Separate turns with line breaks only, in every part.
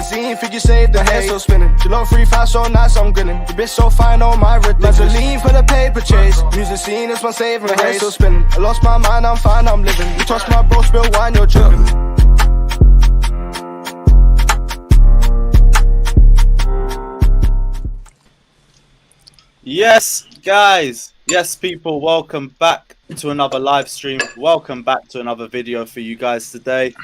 magazine, figure save the head still spinning. She love free fast, so nice, I'm grinning. The bitch so fine, oh my ridiculous. Lean for the paper chase. Music scene is my saving grace. Still spinning. I lost my mind, I'm fine, I'm living. You touch my bro, spill wine, you're tripping.
Yes, guys. Yes, people. Welcome back to another live stream. Welcome back to another video for you guys today.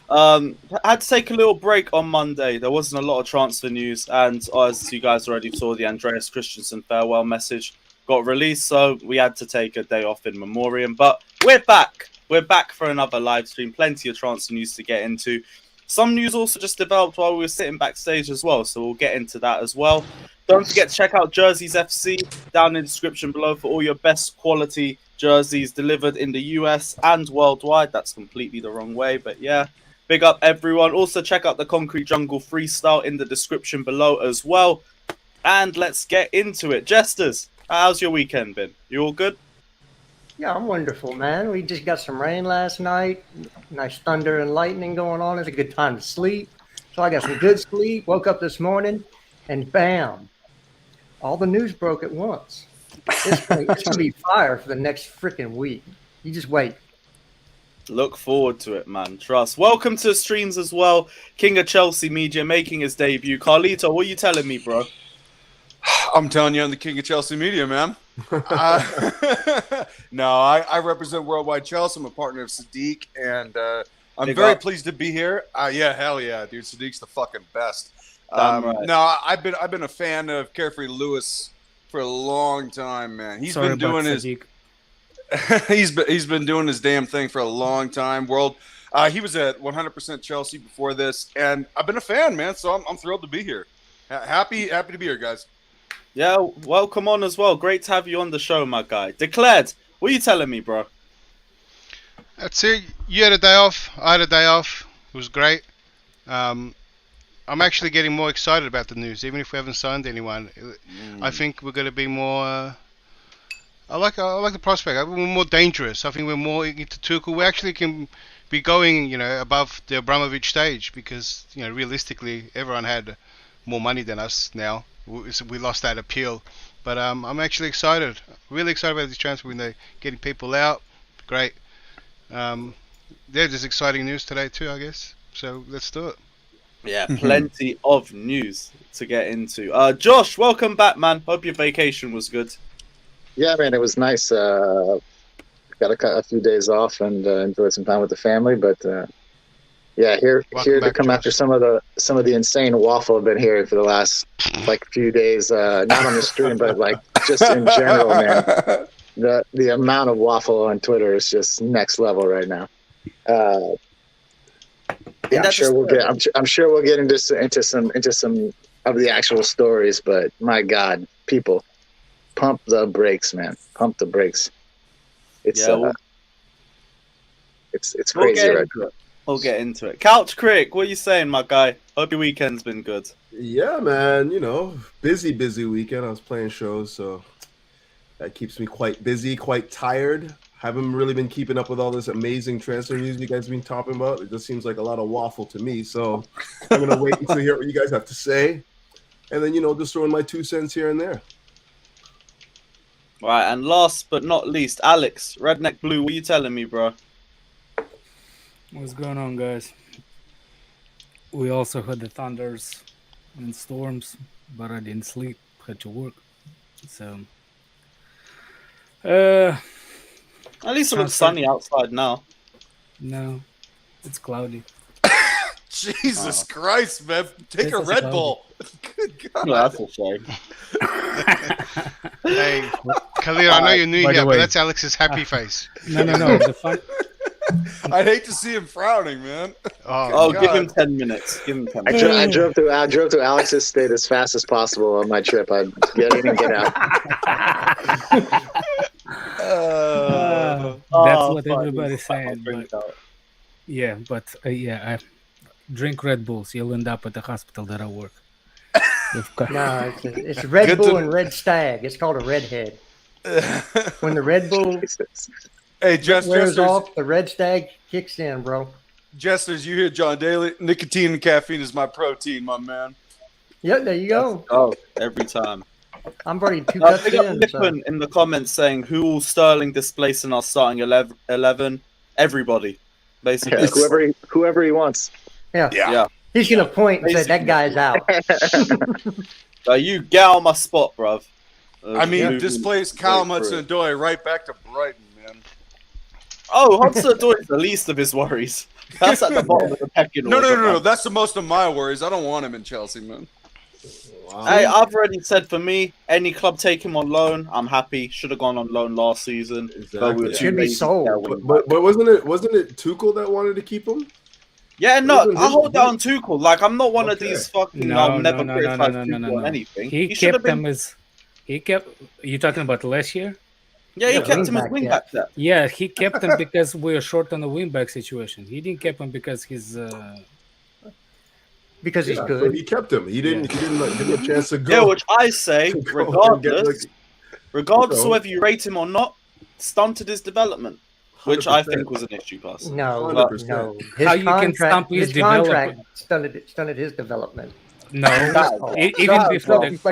I had to take a little break on Monday. There wasn't a lot of transfer news, and as you guys already saw, the Andreas Christensen farewell message got released, so we had to take a day off in memoriam. But we're back. We're back for another live stream. Plenty of transfer news to get into. Some news also just developed while we were sitting backstage as well, so we'll get into that as well. Don't forget to check out Jerseys FC down in the description below for all your best quality jerseys delivered in the US and worldwide. That's completely the wrong way, but yeah. Big up everyone. Also check out the Concrete Jungle freestyle in the description below as well. And let's get into it. Jesters, how's your weekend been? You all good?
Yeah, I'm wonderful, man. We just got some rain last night. Nice thunder and lightning going on. It's a good time to sleep. So I got some good sleep. Woke up this morning and bam, all the news broke at once. It's going to be fire for the next freaking week. You just wait.
Look forward to it, man. Trust. Welcome to the streams as well. King of Chelsea Media making his debut. Carlito, what are you telling me, bro?
I'm telling you, I'm the king of Chelsea Media, man. No, I represent Worldwide Chelsea. I'm a partner of Sadiq, and I'm very pleased to be here. Yeah, hell yeah, dude. Sadiq's the fucking best.
Right.
No, I've been a fan of Carefree Lewis for a long time, man. He's been doing his he's been doing his damn thing for a long time. He was at 100% Chelsea before this, and I've been a fan, man. So I'm thrilled to be here. Happy to be here, guys.
Yeah, welcome on as well. Great to have you on the show, my guy. Declared, what are you telling me, bro?
That's it. You had a day off. I had a day off. It was great. I'm actually getting more excited about the news, even if we haven't signed anyone. I think we're going to be more. I like the prospect. We're more dangerous. I think we're more into Tuchel. We actually can be going, above the Abramovich stage because, realistically, everyone had more money than us now. We lost that appeal, but I'm actually excited. Really excited about this transfer window. Getting people out, great. They're just exciting news today too, I guess. So let's do it.
Yeah, plenty of news to get into. Josh, welcome back, man. Hope your vacation was good.
Yeah, man, it was nice. Got a few days off and enjoyed some time with the family. But yeah, here to come after some of the insane waffle I've been hearing for the last few days. Not on the stream, but just in general, man. The amount of waffle on Twitter is just next level right now. Yeah, I'm sure we'll get into some of the actual stories, but my God, people, pump the brakes, man. Pump the brakes. It's crazy right now.
We'll get into it. Couch Crick, what are you saying, my guy? Hope your weekend's been good.
Yeah, man. Busy weekend. I was playing shows, so that keeps me quite busy, quite tired. Haven't really been keeping up with all this amazing transfer news you guys have been talking about. It just seems like a lot of waffle to me. So I'm going to wait until hear what you guys have to say. And then, just throwing my 2 cents here and there.
All right, and last but not least, Alex, Redneck Blue, what are you telling me, bro?
What's going on, guys? We also had the thunders and storms, but I didn't sleep. Had to work. So,
at least it looks sunny outside now.
No, it's cloudy.
Jesus Christ, man. Take a Red Bull. Good God.
Yeah, that's a shame.
Hey, Khalil, I know you're new here, but that's Alex's happy face.
No.
I'd hate to see him frowning, man.
Oh, give him 10 minutes.
I drove through Alex's state as fast as possible on my trip. I'd get in and get out.
That's what everybody's saying. I drink Red Bulls. You'll end up at the hospital that I work.
No, it's Red Bull and Red Stag. It's called a redhead. When the Red Bull
Hey, just
wears off, the Red Stag kicks in, bro.
Jesters, you hear John Daly. Nicotine and caffeine is my protein, my man.
Yep, there you go.
Oh, every time.
I'm already 2 cups
Big up
in.
Lippin in the comments saying, who will Sterling displace in our starting 11? Everybody, basically.
Yeah, whoever he wants.
Yeah. He's going to point and say, that guy's out.
You get on my spot, bruv.
I mean, displace Callum Hudson-Odoi right back to Brighton, man.
Oh, Hudson-Odoi is the least of his worries. That's at the bottom of the pecking order.
No. That's the most of my worries. I don't want him in Chelsea, man.
Wow.
Hey, I've already said for me, any club take him on loan, I'm happy. Should have gone on loan last season.
Exactly.
But we were too
Should be
lazy to
sold.
get a wing
But
back.
wasn't it Tuchel that wanted to keep him?
Yeah, no,
wasn't
I
him-
hold down Tuchel. Like, I'm not one of
Okay.
these fucking.
No,
I'll never
no,
criticize Tuchel on anything.
He
should have
kept
been.
him as. He kept. You talking about last year?
Yeah, he
Yeah,
kept him as
wing-back,
wing
yeah.
back there.
Yeah, he kept him because we were short on the wingback situation. He didn't keep him because he's.
Because he's
Yeah,
good.
so he kept him. He didn't give him a chance to go.
Yeah, which I say,
to go and get,
regardless
you know.
of whether you rate him or not, stunted his development, which I
100%.
think was an issue, personally.
No,
100%.
no.
How you can stump his
contract
development.
stunted his development.
No,
Shut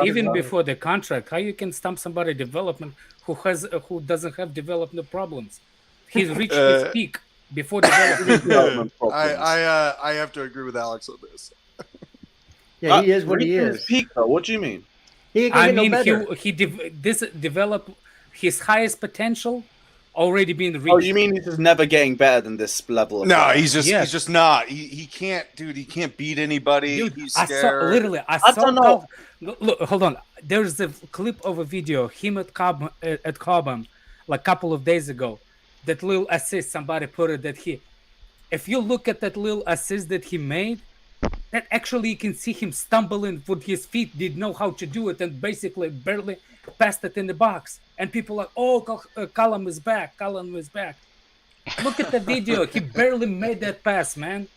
even
up.
before the contract, how you can stump somebody development who doesn't have development problems? He's reached his peak before development.
I have to agree with Alex on this.
Yeah, he is what he
Reaching
is.
peak, though. What do you mean?
He
I
ain't no
mean,
better.
he developed his highest potential already being reached.
Oh, you mean he's just never getting better than this level of
No,
play?
he's
Yeah.
just not. He can't, dude. He can't beat anybody.
Dude,
He's
I
scared.
saw
don't know.
Look, hold on. There's a clip of a video him at Cobham like a couple of days ago. That little assist somebody put it that he. If you look at that little assist that he made, that actually you can see him stumbling with his feet, didn't know how to do it, and basically barely passed it in the box. And people are like, "Oh, Callum is back. Callum is back." Look at the video. He barely made that pass, man.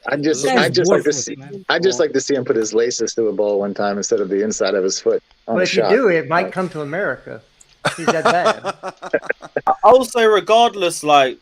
I just
That is
like to
worthless,
see.
man.
I just like to see him put his laces through a ball one time instead of the inside of his foot on
But
a
if you
shot.
do, it might come to America. He's that bad.
I will say, regardless, like,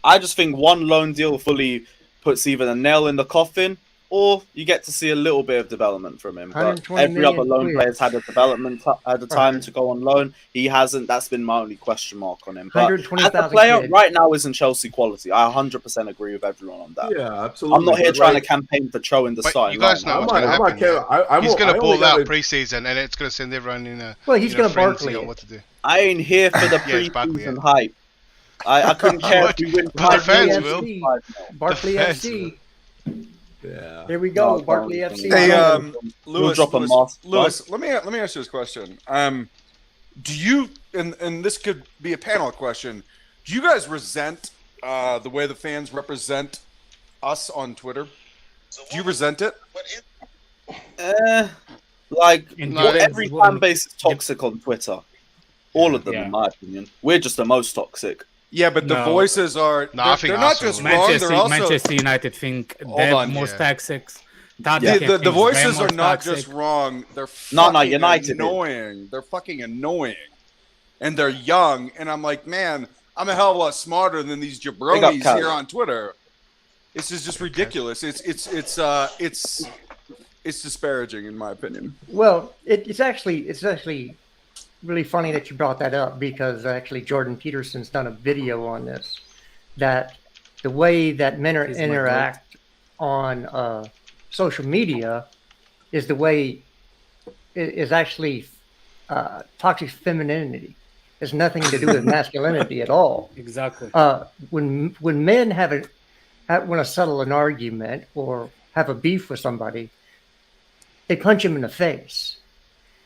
I just think one loan deal fully puts either a nail in the coffin, or you get to see a little bit of development from him. But
120
every other
million
loan
quid.
player's had a development at the time
Right.
to go on loan. He hasn't. That's been my only question mark on him. But as a
120,000
player,
quid.
right now isn't Chelsea quality. I 100% agree with everyone on that.
Yeah, absolutely.
I'm not here
But,
trying
like,
to campaign for Cho in the
But
starting
you guys
lineup.
know what's going to
I'm not
happen.
kidding.
He's going
I
to
only
ball out
gotta-
pre-season, and it's going to send everyone in a.
Well, he's
in a
gonna
frenzy
Barkley
on
it.
what to do.
I ain't here for the
Yeah, it's Barkley,
preseason
yeah.
hype. I couldn't care if we win
But the
5
fans
million,
will.
5 million.
Barkley
Defense.
FC.
Yeah.
Here we go.
No,
Barkley
don't.
FC.
Hey,
We'll
Lewis,
drop a mask.
Lewis, let me ask you this question. Do you and this could be a panel question? Do you guys resent the way the fans represent us on Twitter? Do you resent it?
Like,
In
well,
defense,
every
well,
fan base is toxic on Twitter. All of them,
Yeah.
in my opinion. We're just the most toxic.
Yeah, but the
No.
voices are.
No, I think
they're not
Arsenal
just
will.
wrong. They're also
Manchester United think
Hold
they're
on,
most
yeah.
toxic.
the voices are not just wrong. They're
No,
fucking
United is.
annoying. They're fucking annoying, and they're young. And I'm like, man, I'm a hell of a lot smarter than these jabronis
Callum.
here on Twitter. This is just ridiculous. It's disparaging in my opinion.
Well, it's actually really funny that you brought that up because actually Jordan Peterson's done a video on this. That the way that men
He's my
interact on social media is the way is actually toxic femininity. It's nothing to do with masculinity at all.
Exactly.
When men want to settle an argument or have a beef with somebody, they punch him in the face.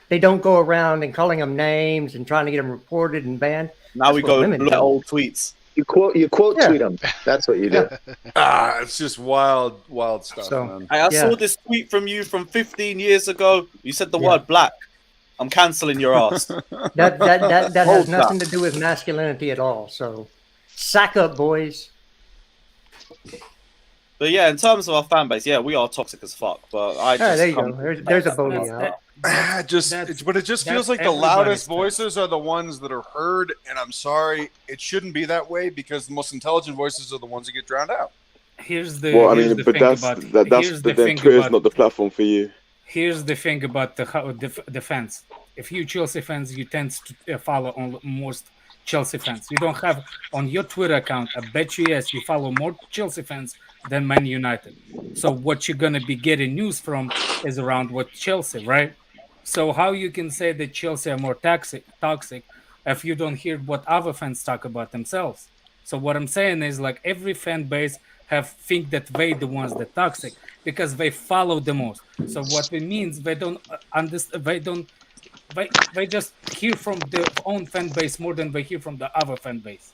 They don't go around and calling them names and trying to get them reported and banned.
Now
That's
we
what
go
women
look at
do.
old tweets.
You quote
Yeah.
tweet them. That's what you do.
It's just wild stuff,
So-
man.
I
Yeah.
saw this tweet from you from 15 years ago. You said the
Yeah.
word black. I'm canceling your ass.
That has
Hold
nothing
that.
to do with masculinity at all. So, sack up, boys.
But yeah, in terms of our fan base, yeah, we are toxic as fuck. But I just
There you
come-
go. There's a bogey
That's-
out.
But it just feels
that's
like the
everybody's
loudest
thing.
voices are the ones that are heard, and I'm sorry, it shouldn't be that way because the most intelligent voices are the ones that get drowned out.
Here's the
Well, I
here's
mean,
the
but
thing about
then Twitter's not the platform for you.
Here's the thing about the fans. If you Chelsea fans, you tend to follow on most Chelsea fans. You don't have on your Twitter account. I bet you yes, you follow more Chelsea fans than Man United. So what you're gonna be getting news from is around what Chelsea, right? So how you can say that Chelsea are more toxic if you don't hear what other fans talk about themselves? So what I'm saying is like every fan base think that they the ones that toxic because they follow the most. So what it means they don't understand. They just hear from their own fan base more than they hear from the other fan base.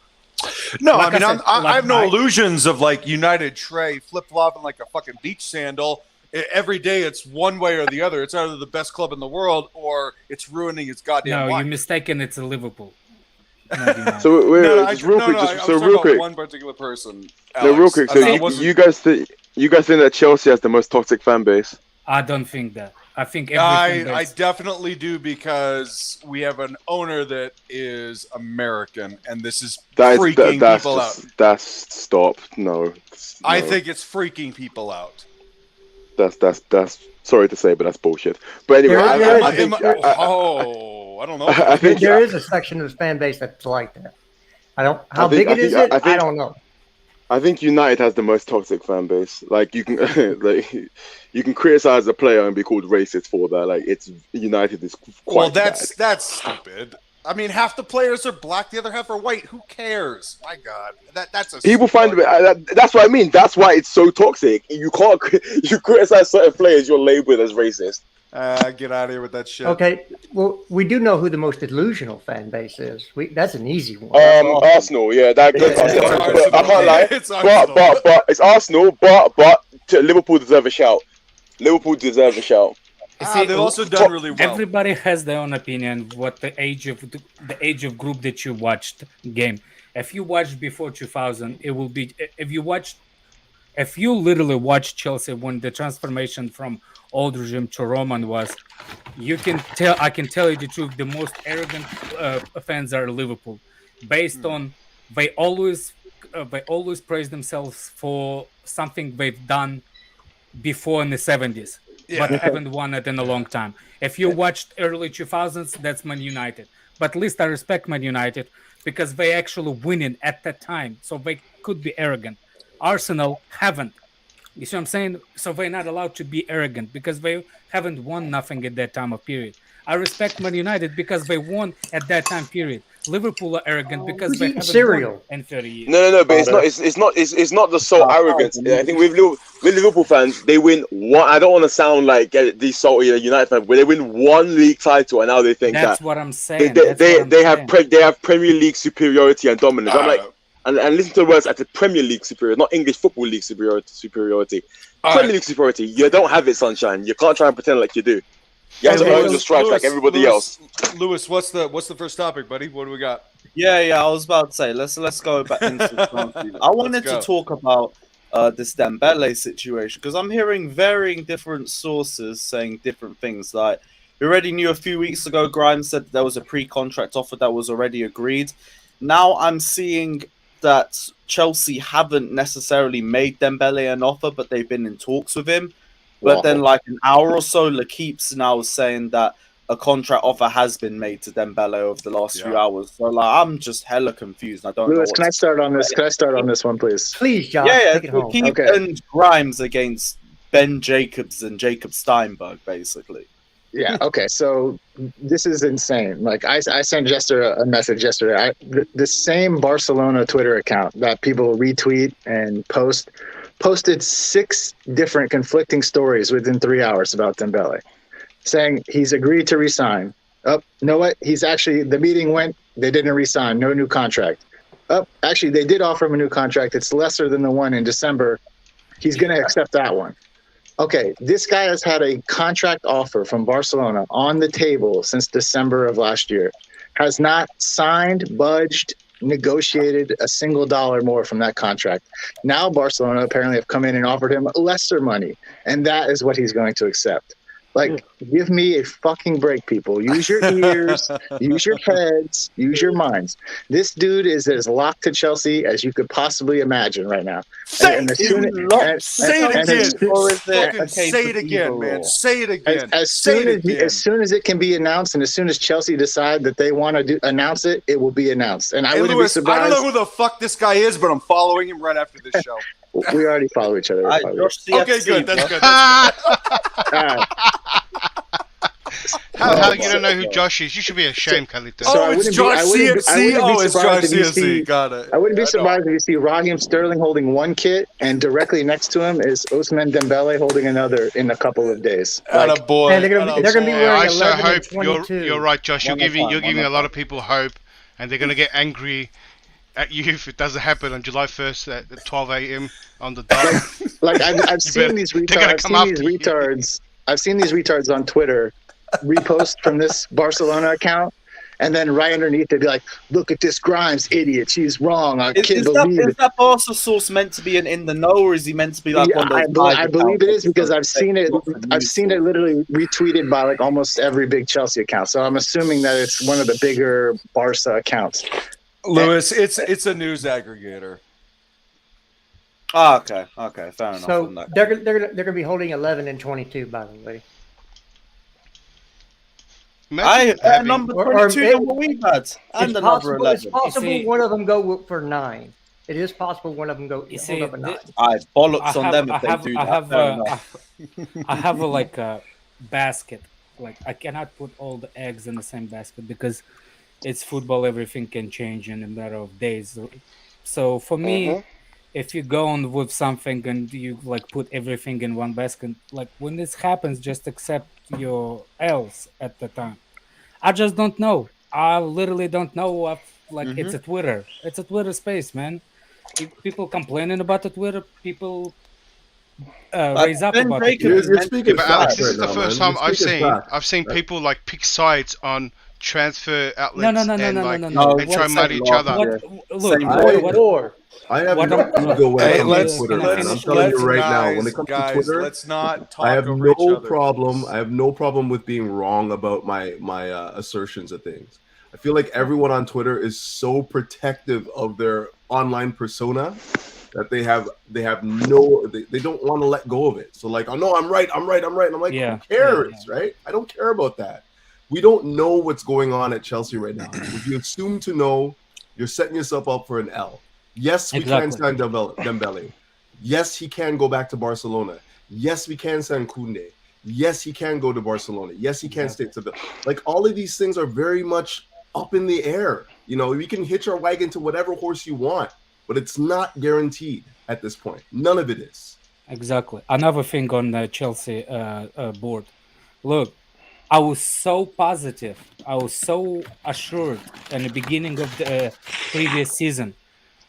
No,
Like
I mean,
said,
I have no
I-
illusions of like United Trey flip flopping like a fucking beach sandal. Every day it's one way or the other. It's either the best club in the world or it's ruining its goddamn
No,
life.
you're mistaken. It's a Liverpool.
So wait,
No,
just real quick,
I was
so
talking
real
about
quick,
one particular person.
no, real
Alex.
quick.
I
So
wasn't-
you guys think that Chelsea has the most toxic fan base?
I don't think that. I think every fan
I
base.
definitely do because we have an owner that is American, and this is freaking people out.
That's stop. No,
I
no.
think it's freaking people out.
That's sorry to say, but that's bullshit. But anyway, I
don't know.
I think
there is a section of the fan base that's like that. How big it is, I don't know.
I think United has the most toxic fan base. Like you can, like you can criticize a player and be called racist for that. Like it's United is quite.
Well, that's stupid. I mean, half the players are black, the other half are white. Who cares? My God, that's a
people find it. That's what I mean. That's why it's so toxic. You can't you criticize certain players, you're labeled as racist.
Get out of here with that shit.
Okay, well, we do know who the most delusional fan base is. That's an easy one.
Arsenal, yeah, that goes.
Arsenal.
I can't lie,
It's Arsenal.
but it's Arsenal. But Liverpool deserve a shout. Liverpool deserve a shout.
They've also done really well.
Everybody has their own opinion. What the age of group that you watched game. If you watched before 2000, it will be. If you literally watched Chelsea when the transformation from old regime to Roman was, you can tell. I can tell you the truth. The most arrogant fans are Liverpool, based on they always praise themselves for something they've done before in the 70s, but haven't won it in a long time. If you watched early 2000s, that's Man United. But at least I respect Man United because they actually winning at that time, so they could be arrogant. Arsenal haven't. You see what I'm saying? So they're not allowed to be arrogant because they haven't won nothing at that time of period. I respect Man United because they won at that time period. Liverpool are arrogant because they haven't won in 30 years.
No, but it's not the sole arrogance. I think with Liverpool fans, they win one. I don't want to sound like these salty United fans, but they win one league title, and now they think
that's
that
what I'm saying.
They have Premier League superiority and dominance. I'm like, and listen to the words at the Premier League superiority, not English Football League superiority. Premier League superiority. You don't have it, sunshine. You can't try and pretend like you do. You have to earn your stripes like everybody else.
Lewis, what's the first topic, buddy? What do we got?
Yeah. I was about to say let's go back into the I wanted to talk about this Dembele situation because I'm hearing varying different sources saying different things. Like we already knew a few weeks ago, Grimes said there was a pre-contract offer that was already agreed. Now I'm seeing that Chelsea haven't necessarily made Dembele an offer, but they've been in talks with him. But then, like an hour or so, L'Equipe's now saying that a contract offer has been made to Dembele over the last few hours. So, like, I'm just hella confused. I don't know.
Lewis, can I start on this? Can I start on this one, please?
Please, John.
Yeah,
take it home.
L'Equipe and Grimes against Ben Jacobs and Jacob Steinberg, basically.
Yeah. Okay. So this is insane. Like I sent Jester a message yesterday. The same Barcelona Twitter account that people retweet and posted 6 different conflicting stories within 3 hours about Dembele, saying he's agreed to resign. Oh, you know what? He's actually, the meeting went, they didn't resign, no new contract. Oh, actually, they did offer him a new contract. It's lesser than the one in December. He's going to accept that one. Okay, this guy has had a contract offer from Barcelona on the table since December of last year. Has not signed, budged, negotiated a single dollar more from that contract. Now Barcelona apparently have come in and offered him lesser money, and that is what he's going to accept. Like, give me a fucking break, people. Use your ears, use your heads, use your minds. This dude is as locked to Chelsea as you could possibly imagine right now.
Say it again. Say it again, man. Say it again.
As soon as it can be announced, and as soon as Chelsea decide that they want to announce it, it will be announced. And I wouldn't be surprised.
I don't know who the fuck this guy is, but I'm following him right after this show.
We already follow each other.
Okay,
good. That's good.
How you don't know who Josh is? You should be ashamed, Khalid.
So it's Josh CFC. Oh, it's Josh CFC. Got it.
I wouldn't be surprised if you see Raheem Sterling holding one kit, and directly next to him is Ousmane Dembele holding another in a couple of days.
Like, boy.
Man, they're gonna be wearing
I so
11 and
hope
22.
you're right, Josh. You're giving a lot of people hope, and they're gonna get angry at you if it doesn't happen on July 1st at 12 a.m. on the dot.
Like I've seen these retards. I've seen these retards on Twitter repost from this Barcelona account, and then right underneath they'd be like, "Look at this Grimes idiot. She's wrong. I can't believe it."
Is that Barca source meant to be in the know, or is he meant to be like one of those?
I believe it is, because I've seen it. I've seen it literally retweeted by like almost every big Chelsea account. So I'm assuming that it's one of the bigger Barca accounts.
Lewis, it's a news aggregator.
Oh, okay, fair enough.
So they're gonna be holding 11 and 22, by the way.
Better number 22 than what we've had, and the number 11.
It's possible one of them go for 9. It is possible one of them go hold up a 9.
Bollocks on them if they do that.
I have a basket. Like, I cannot put all the eggs in the same basket because it's football. Everything can change in a matter of days. So for me, if you go on with something and you like put everything in one basket, like when this happens, just accept your L's at the time. I just don't know. I literally don't know. It's a Twitter. It's a Twitter space, man. People complaining about the Twitter. People raise up about it.
But Alex, this is the first time I've seen people like pick sides on transfer outlets and try and mud each other.
I have no ego when it comes to Twitter, man. I'm telling you right now, when it comes to Twitter,
let's not talk
I have
over
no
each other.
problem. I have no problem with being wrong about my assertions of things. I feel like everyone on Twitter is so protective of their online persona that they don't want to let go of it. So like, oh no, I'm right. I'm like, who cares, right? I don't care about that. We don't know what's going on at Chelsea right now. If you assume to know, you're setting yourself up for an L. Yes, we can sign Dembele. Yes, he can go back to Barcelona. Yes, we can sign Koundé. Yes, he can go to Barcelona. Yes, he can stay to the. Like, all of these things are very much up in the air. You know, we can hitch our wagon to whatever horse you want, but it's not guaranteed at this point. None of it is.
Exactly. Another thing on the Chelsea board. Look, I was so positive. I was so assured in the beginning of the previous season.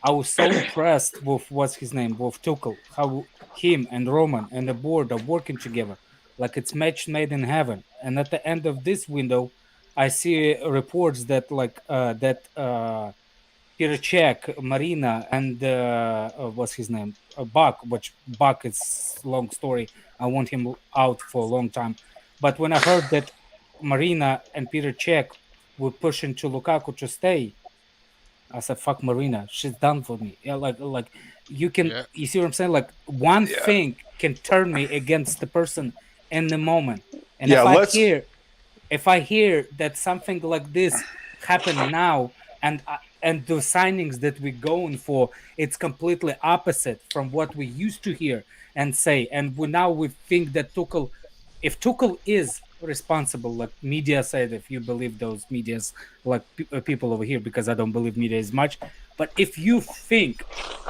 I was so impressed with with Tuchel, how him and Roman and the board are working together, like it's match made in heaven. And at the end of this window, I see reports that Peter Cech, Marina, and Bach, which Bach is long story. I want him out for a long time. But when I heard that Marina and Peter Cech were pushing to Lukaku to stay, I said, "Fuck Marina, she's done for me." Yeah, like you can, you see what I'm saying? Like one thing can turn me against the person in the moment. And if I hear that something like this happen now, and the signings that we're going for, it's completely opposite from what we used to hear and say, and we think that if Tuchel is responsible, like media said, if you believe those medias, like people over here, because I don't believe media as much, but if you think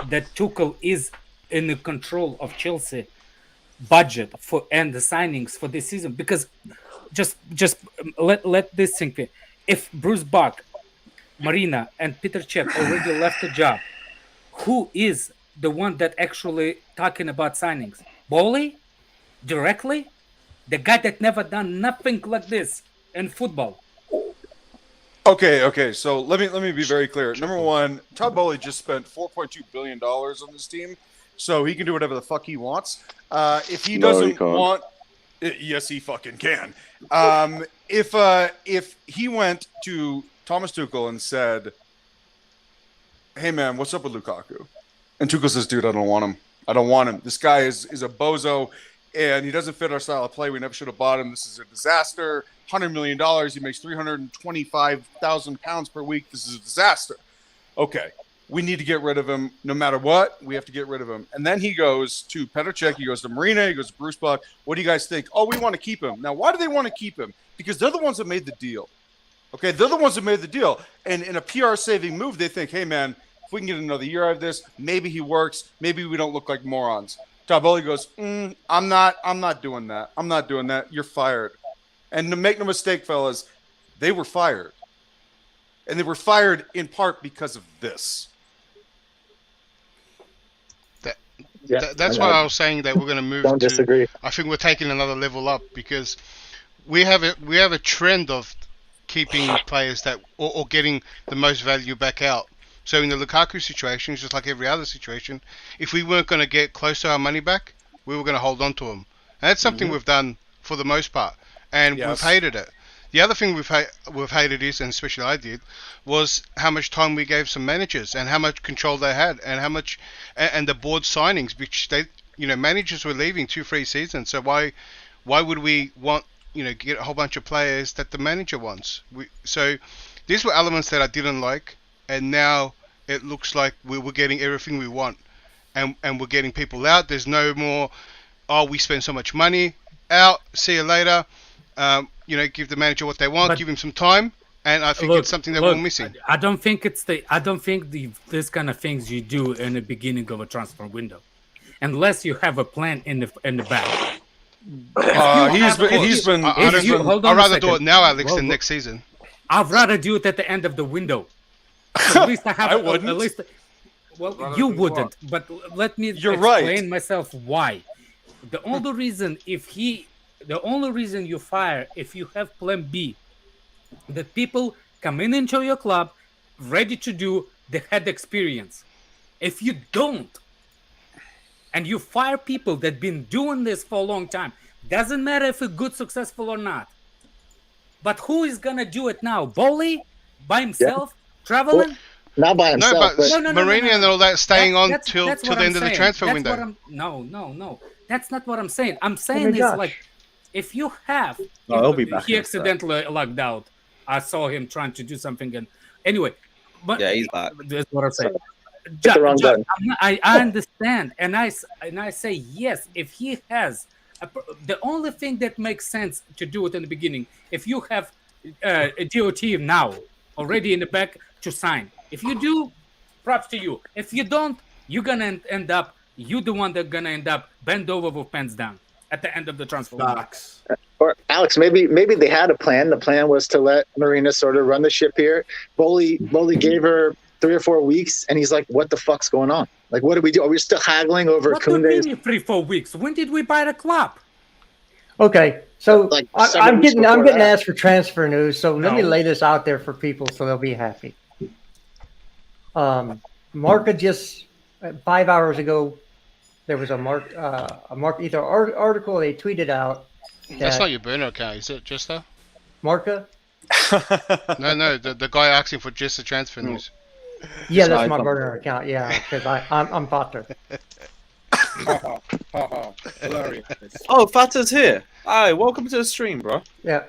that Tuchel is in the control of Chelsea budget and the signings for this season, because just let this sink in. If Bruce Bach, Marina, and Peter Cech already left the job, who is the one that actually talking about signings? Bowley? Directly? The guy that never done nothing like this in football.
Okay. So let me be very clear. Number one, Todd Bowley just spent $4.2 billion on this team, so he can do whatever the fuck he wants. If he doesn't want, Yes, he fucking can. If he went to Thomas Tuchel and said, "Hey man, what's up with Lukaku?" and Tuchel says, "Dude, I don't want him. I don't want him. This guy is a bozo, and he doesn't fit our style of play. We never should have bought him. This is a disaster. $100 million. He makes £325,000 per week. This is a disaster. Okay, we need to get rid of him. No matter what, we have to get rid of him." And then he goes to Petr Cech, he goes to Marina, he goes to Bruce Buck. "What do you guys think?" "Oh, we want to keep him." Now, why do they want to keep him? Because they're the ones that made the deal. Okay, they're the ones that made the deal. And in a PR-saving move, they think, "Hey, man, if we can get another year out of this, maybe he works. Maybe we don't look like morons." Taboli goes, I'm not doing that. I'm not doing that. You're fired." And to make no mistake, fellas, they were fired. And they were fired in part because of this.
That's why I was saying that we're going to move.
Don't disagree.
I think we're taking another level up because we have a trend of keeping players that or getting the most value back out. So in the Lukaku situation, just like every other situation, if we weren't going to get close to our money back, we were going to hold on to them. And that's something we've done for the most part, and we've hated it. The other thing we've hated is, and especially I did, was how much time we gave some managers and how much control they had, and how much, and the board signings, which they, managers were leaving 2-3 seasons. So why would we want, get a whole bunch of players that the manager wants? So these were elements that I didn't like, and now it looks like we're getting everything we want, and we're getting people out. There's no more, we spend so much money, out, see you later. Give the manager what they want, give him some time, and I think it's something that we're missing.
I don't think this kind of things you do in the beginning of a transfer window, unless you have a plan in the back.
I'd
rather do it now, Alex, than next season.
I'd rather do it at the end of the window. So at least I have.
I wouldn't.
At least, you wouldn't. But let me explain myself why. The only reason you fire if you have plan B, that people come into your club ready to do, they had experience. If you don't, and you fire people that been doing this for a long time, doesn't matter if it's good, successful or not. But who is gonna do it now? Bowley by himself, traveling?
Not by himself.
No, Mourinho and all that staying on till the end of the transfer window.
No. That's not what I'm saying. I'm saying is like, if you have,
he'll be back.
He accidentally logged out. I saw him trying to do something, and anyway, but
yeah, he's back.
That's what I'm saying. I understand, and I say yes. If he has, the only thing that makes sense to do it in the beginning, if you have a DOT now already in the back to sign. If you do, props to you. If you don't, you're gonna end up. You're the one that's gonna end up bent over with pants down at the end of the transfer.
Or Alex, maybe they had a plan. The plan was to let Marina sort of run the ship here. Bowley gave her 3 or 4 weeks, and he's like, "What the fuck's going on? Like, what do we do? Are we still haggling over Koundé's?"
3-4 weeks. When did we buy the club?
Okay, so
Like
I'm getting
that.
asked for transfer news. So let me lay this out there for people so they'll be happy. Marca just 5 hours ago, there was a Marca article they tweeted out.
That's not your burner account, is it, Jester?
Marca?
No, the guy asking for just the transfer news.
Yeah, that's my burner account. Yeah, because I'm Potter.
Oh, Fata's here. Hi, welcome to the stream, bro.
Yeah.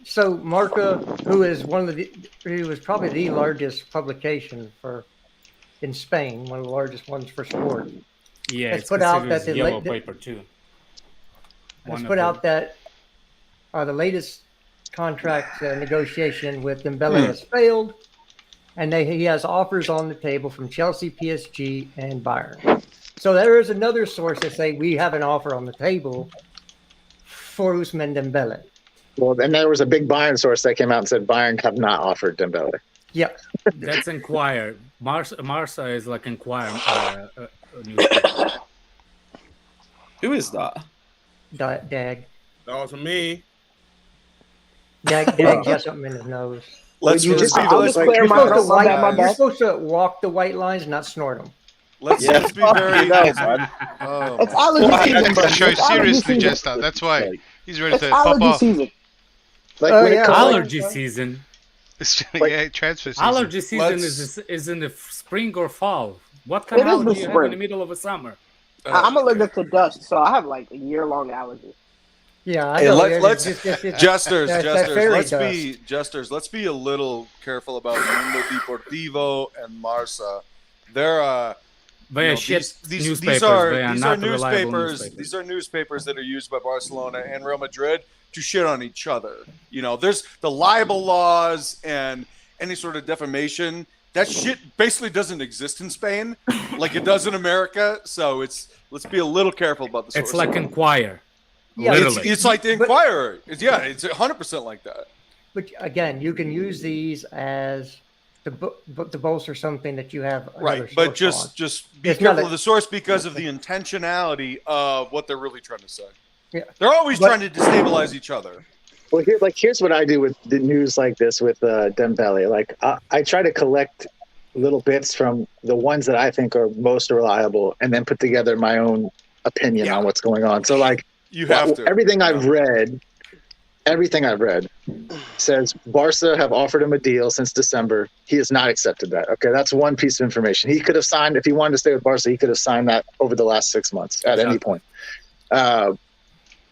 So Marca, who is who was probably the largest publication in Spain, one of the largest ones for sport.
Yeah,
has
it's
put out that the
yellow paper too.
Has put out that the latest contract negotiation with Dembele has failed, and he has offers on the table from Chelsea, PSG, and Bayern. So there is another source that say we have an offer on the table for Ousmane Dembele.
Well, and there was a big Bayern source that came out and said Bayern have not offered Dembele.
Yep.
That's Inquire. Marsa is like Inquire.
Who is that?
Dag.
That wasn't me.
Dag got something in his nose.
You're
supposed to walk the white lines, not snort them.
Let's be very.
Show seriously, Jester. That's why. He's ready
It's
to pop
allergy
off.
season.
Like
Oh,
when it
yeah.
comes,
Allergy season.
Yeah, transfer season.
Allergy season
Let's-
is in the spring or fall. What kind
It
of
is the
allergy you have in the
spring.
middle of a summer?
I'm allergic to dust, so I have like a year-long allergy.
Yeah, I
Hey,
know.
let's
Just-
jesters,
that
jesters.
fairy
Let's be a little careful about Mundo Deportivo and Marca. They're
They are shit newspapers.
These are
they are not reliable newspapers.
These are newspapers that are used by Barcelona and Real Madrid to shit on each other. You know, there's the libel laws and any sort of defamation. That shit basically doesn't exist in Spain, like it does in America. So let's be a little careful about the.
It's like Inquirer.
Yeah,
Literally.
It's like the Inquirer. It's 100% like that.
But again, you can use these as to bolster something that you have.
Right, but just be
It's not
careful
a-
of the source because of the intentionality of what they're really trying to say.
Yeah.
They're always trying to destabilize each other.
well, here's what I do with the news like this with Dembele. Like I try to collect little bits from the ones that I think are most reliable, and then put together my own opinion on what's going on. So like
You have to.
everything I've read says Barca have offered him a deal since December. He has not accepted that. Okay, that's one piece of information. He could have signed, if he wanted to stay with Barca, he could have signed that over the last 6 months at any point.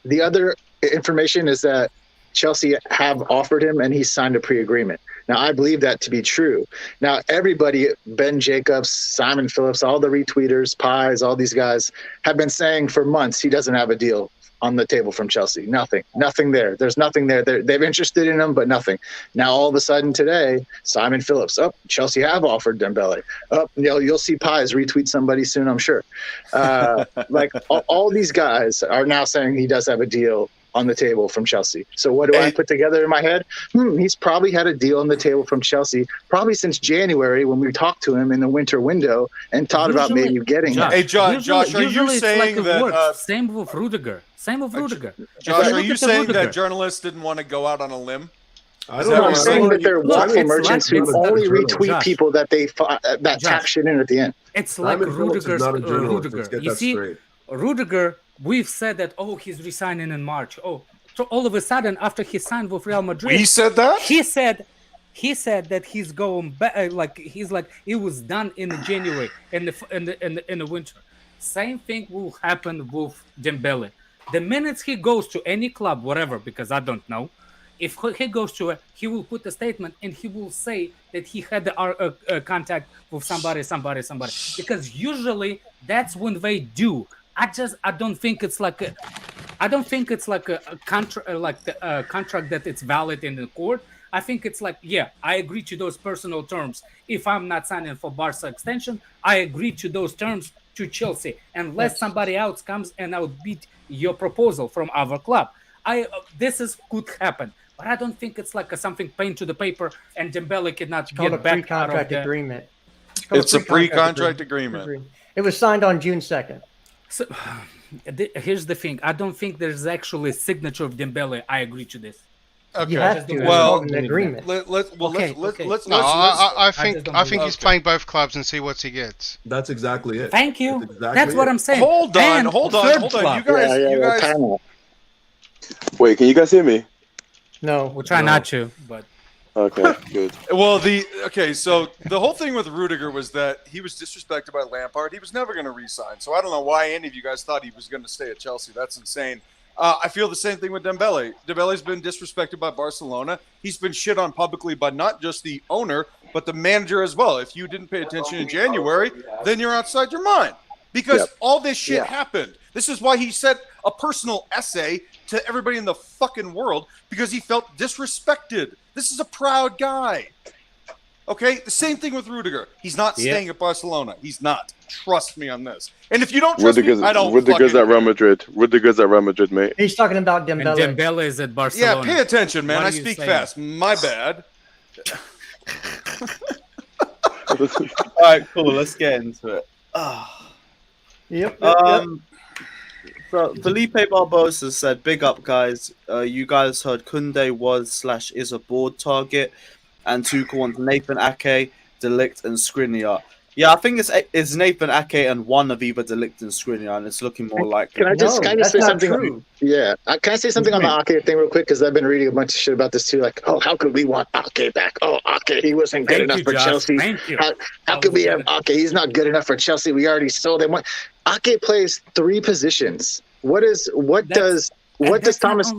The other information is that Chelsea have offered him and he signed a pre-agreement. Now, I believe that to be true. Now, everybody, Ben Jacobs, Simon Phillips, all the retweeters, Pies, all these guys have been saying for months he doesn't have a deal on the table from Chelsea. Nothing there. There's nothing there. They're interested in him, but nothing. Now, all of a sudden today, Simon Phillips, Chelsea have offered Dembele. You'll see Pies retweet somebody soon, I'm sure. All these guys are now saying he does have a deal on the table from Chelsea. So what do I put together in my head? He's probably had a deal on the table from Chelsea probably since January when we talked to him in the winter window and thought about maybe getting him.
Hey, Josh, are you saying that?
Same with Rudiger.
Josh, are you saying that journalists didn't want to go out on a limb?
I'm saying that they're waffle merchants who only retweet people that they that tap shit in at the end.
It's like Rudiger's Rudiger. You see, Rudiger, we've said that, he's resigning in March. So all of a sudden, after he signed with Real Madrid,
we said that?
He said that he's going back, it was done in January in the winter. Same thing will happen with Dembele. The minute he goes to any club, whatever, because I don't know, if he goes to he will put a statement and he will say that he had the contact with somebody, because usually that's when they do. I don't think it's like a contract that it's valid in the court. I think it's like, I agree to those personal terms. If I'm not signing for Barca extension, I agree to those terms to Chelsea, unless somebody else comes and I'll beat your proposal from our club. This could happen, but I don't think it's like something paint to the paper and Dembele cannot get back out of the
agreement.
It's a pre-contract agreement.
It was signed on June 2nd.
So here's the thing. I don't think there's actually a signature of Dembele. I agree to this.
Okay.
You have to.
Well,
an agreement.
I think he's playing both clubs and see what he gets.
That's exactly it.
Thank you. That's what I'm saying.
Hold on. You guys.
Wait, can you guys hear me?
No,
we'll try not to, but.
Okay, good.
Well, so the whole thing with Rudiger was that he was disrespected by Lampard. He was never going to re-sign. So I don't know why any of you guys thought he was going to stay at Chelsea. That's insane. I feel the same thing with Dembele. Dembele's been disrespected by Barcelona. He's been shit on publicly by not just the owner, but the manager as well. If you didn't pay attention in January, then you're outside your mind. Because all this shit happened. This is why he sent a personal essay to everybody in the fucking world, because he felt disrespected. This is a proud guy. Okay? The same thing with Rudiger. He's not staying at Barcelona. He's not. Trust me on this. And if you don't trust me, I don't.
Rudiger's at Real Madrid. Rudiger's at Real Madrid, mate.
He's talking about Dembele.
And Dembele is at Barcelona.
Yeah, pay attention, man. I speak fast. My bad.
All right, cool. Let's get into it.
Yep.
So Felipe Barbosa said, "Big up, guys. You guys heard Koundé was/is a board target, and Tuchel wants Nathan Ake, Ligt and Skriniar. Yeah, I think it's Nathan Ake and one of either the Ligt and Skriniar, and it's looking more like.
Can I just say something?
True.
Yeah, can I say something on the Ake thing real quick? Because I've been reading a bunch of shit about this too. Like, oh, how could we want Ake back? Oh, Ake, he wasn't good enough for Chelsea. How could we have Ake? He's not good enough for Chelsea. We already sold him. Ake plays 3 positions. What does Thomas?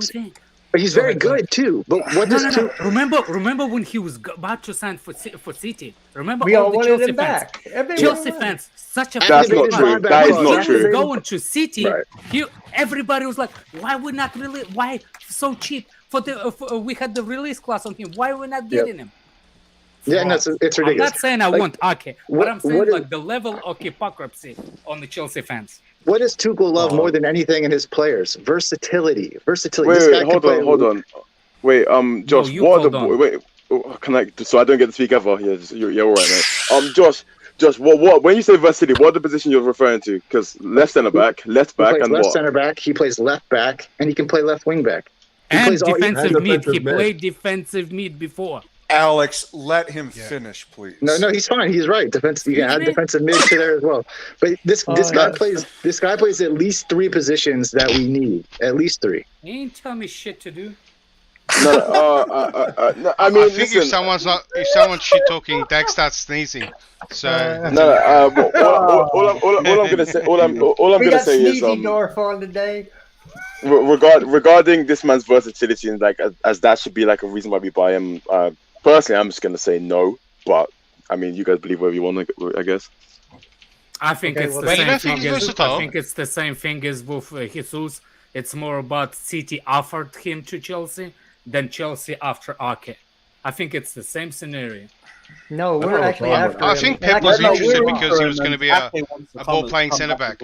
He's very good too. But what does
Remember when he was about to sign for City? Remember
we all
the
wanted
Chelsea
him
fans?
back.
Chelsea fans, such a
That's not true. That is not true.
Going to City, everybody was like, "Why we not really? Why so cheap for the? We had the release class on him. Why are we not getting him?"
Yeah, no, it's ridiculous.
I'm not saying I want Ake, but I'm saying like the level of hypocrisy on the Chelsea fans.
What does Tuchel love more than anything in his players? Versatility.
Wait, hold on. Wait, Josh, can I? So I don't get to speak ever. You're all right, mate. Josh, what? When you say versatility, what are the position you're referring to? Because left centre back, left back, and
left
what?
Centre back. He plays left back, and he can play left wing back.
And defensive mid. He played defensive mid before.
Alex, let him finish, please.
No, he's fine. He's right. Defense. You can add defensive mid to there as well. But this guy plays at least 3 positions that we need. At least 3.
He ain't tell me shit to do.
No, I mean,
I think if someone's shit talking, Dag starts sneezing. So
all I'm gonna say is
Dorf on today.
Regarding this man's versatility and like as that should be like a reason why we buy him. Personally, I'm just gonna say no, but I mean, you guys believe whatever you want, I guess.
I think it's the same thing. I think it's the same thing as with Jesus. It's more about City offered him to Chelsea than Chelsea after Ake. I think it's the same scenario.
No, we're actually after him.
I think Pep was interested because he was going to be a ball-playing centre back.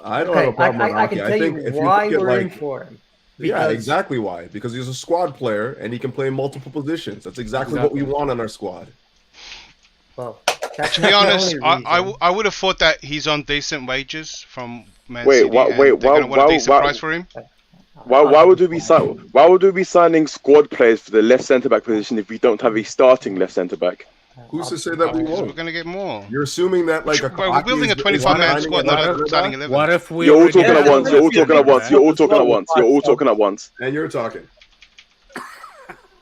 I don't have a problem with
I can
Ake.
tell you
if
why
you get,
we're in
like,
for him.
Yeah, exactly why. Because he's a squad player and he can play multiple positions. That's exactly what we want on our squad.
Well,
to be honest, I would have thought that he's on decent wages from Man
City.
What a decent price for him.
Why would we be signing squad players for the left centre back position if we don't have a starting left centre back?
Who's to say that we won't?
We're going to get more.
You're assuming that like
we're building a 25-man squad, not a starting 11.
What if we?
You're all talking at once. You're all talking at once. You're all talking at once. You're all talking at once.
And you're talking.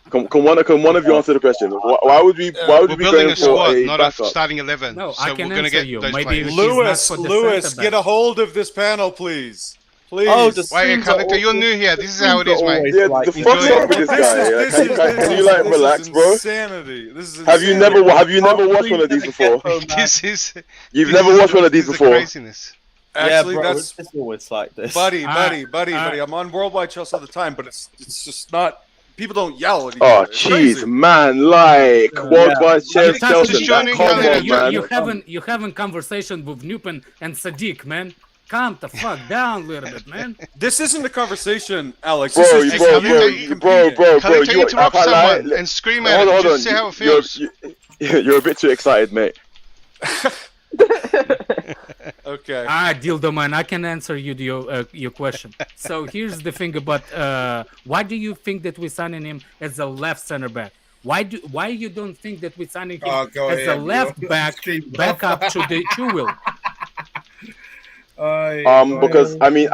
Can one of you answer the question? Why would we? Why would we be
building
going
a squad,
for a
not
backup?
a starting 11?
No,
so
I can
we're going to
answer
get
you.
those
Maybe
players.
Lewis, get a hold of this panel, please. Please.
Oh, the
Wait, Collector, you're new here. This is how it is, mate.
Yeah, the fuck's up with this guy? Can you like relax, bro?
Insanity. This is
Have you never watched one of these before? You've never watched one of these before.
Craziness.
Actually,
yeah, bro,
that's
it's always like this.
buddy. I'm on Worldwide Chelsea all the time, but it's just not. People don't yell at each
Oh,
other. It's
jeez,
crazy.
man, like Worldwide Chelsea.
You having conversation with Newton and Sadiq, man. Calm the fuck down a little bit, man.
This isn't a conversation, Alex.
Bro,
This is
bro.
You interrupt someone and scream at him. Just see how it feels.
You're a bit too excited, mate.
Okay.
Dildo man, I can answer you your question. So here's the thing about why do you think that we're signing him as a left center back? Why you don't think that we're signing him as a left backup to the Chilwell?
Because I mean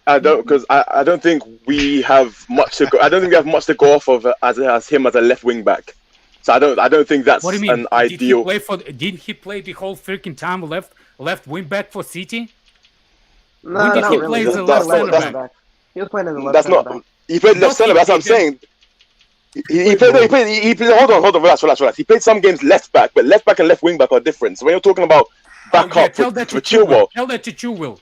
I don't think we have much to go. I don't think we have much to go off of as him as a left wing back. So I don't think that's
What do you mean?
an ideal.
Did he play the whole freaking time left wing back for City?
No,
When did
not
he
really.
play as a
He
left
played
center
left
back?
He was playing as a left
That's
center
not.
back.
He played left centre. That's what I'm saying. He played. Hold on. Relax. He played some games left back, but left back and left wing back are different. So when you're talking about backup
tell that
for
to Chilwell.
Chilwell.
Tell that to Chilwell.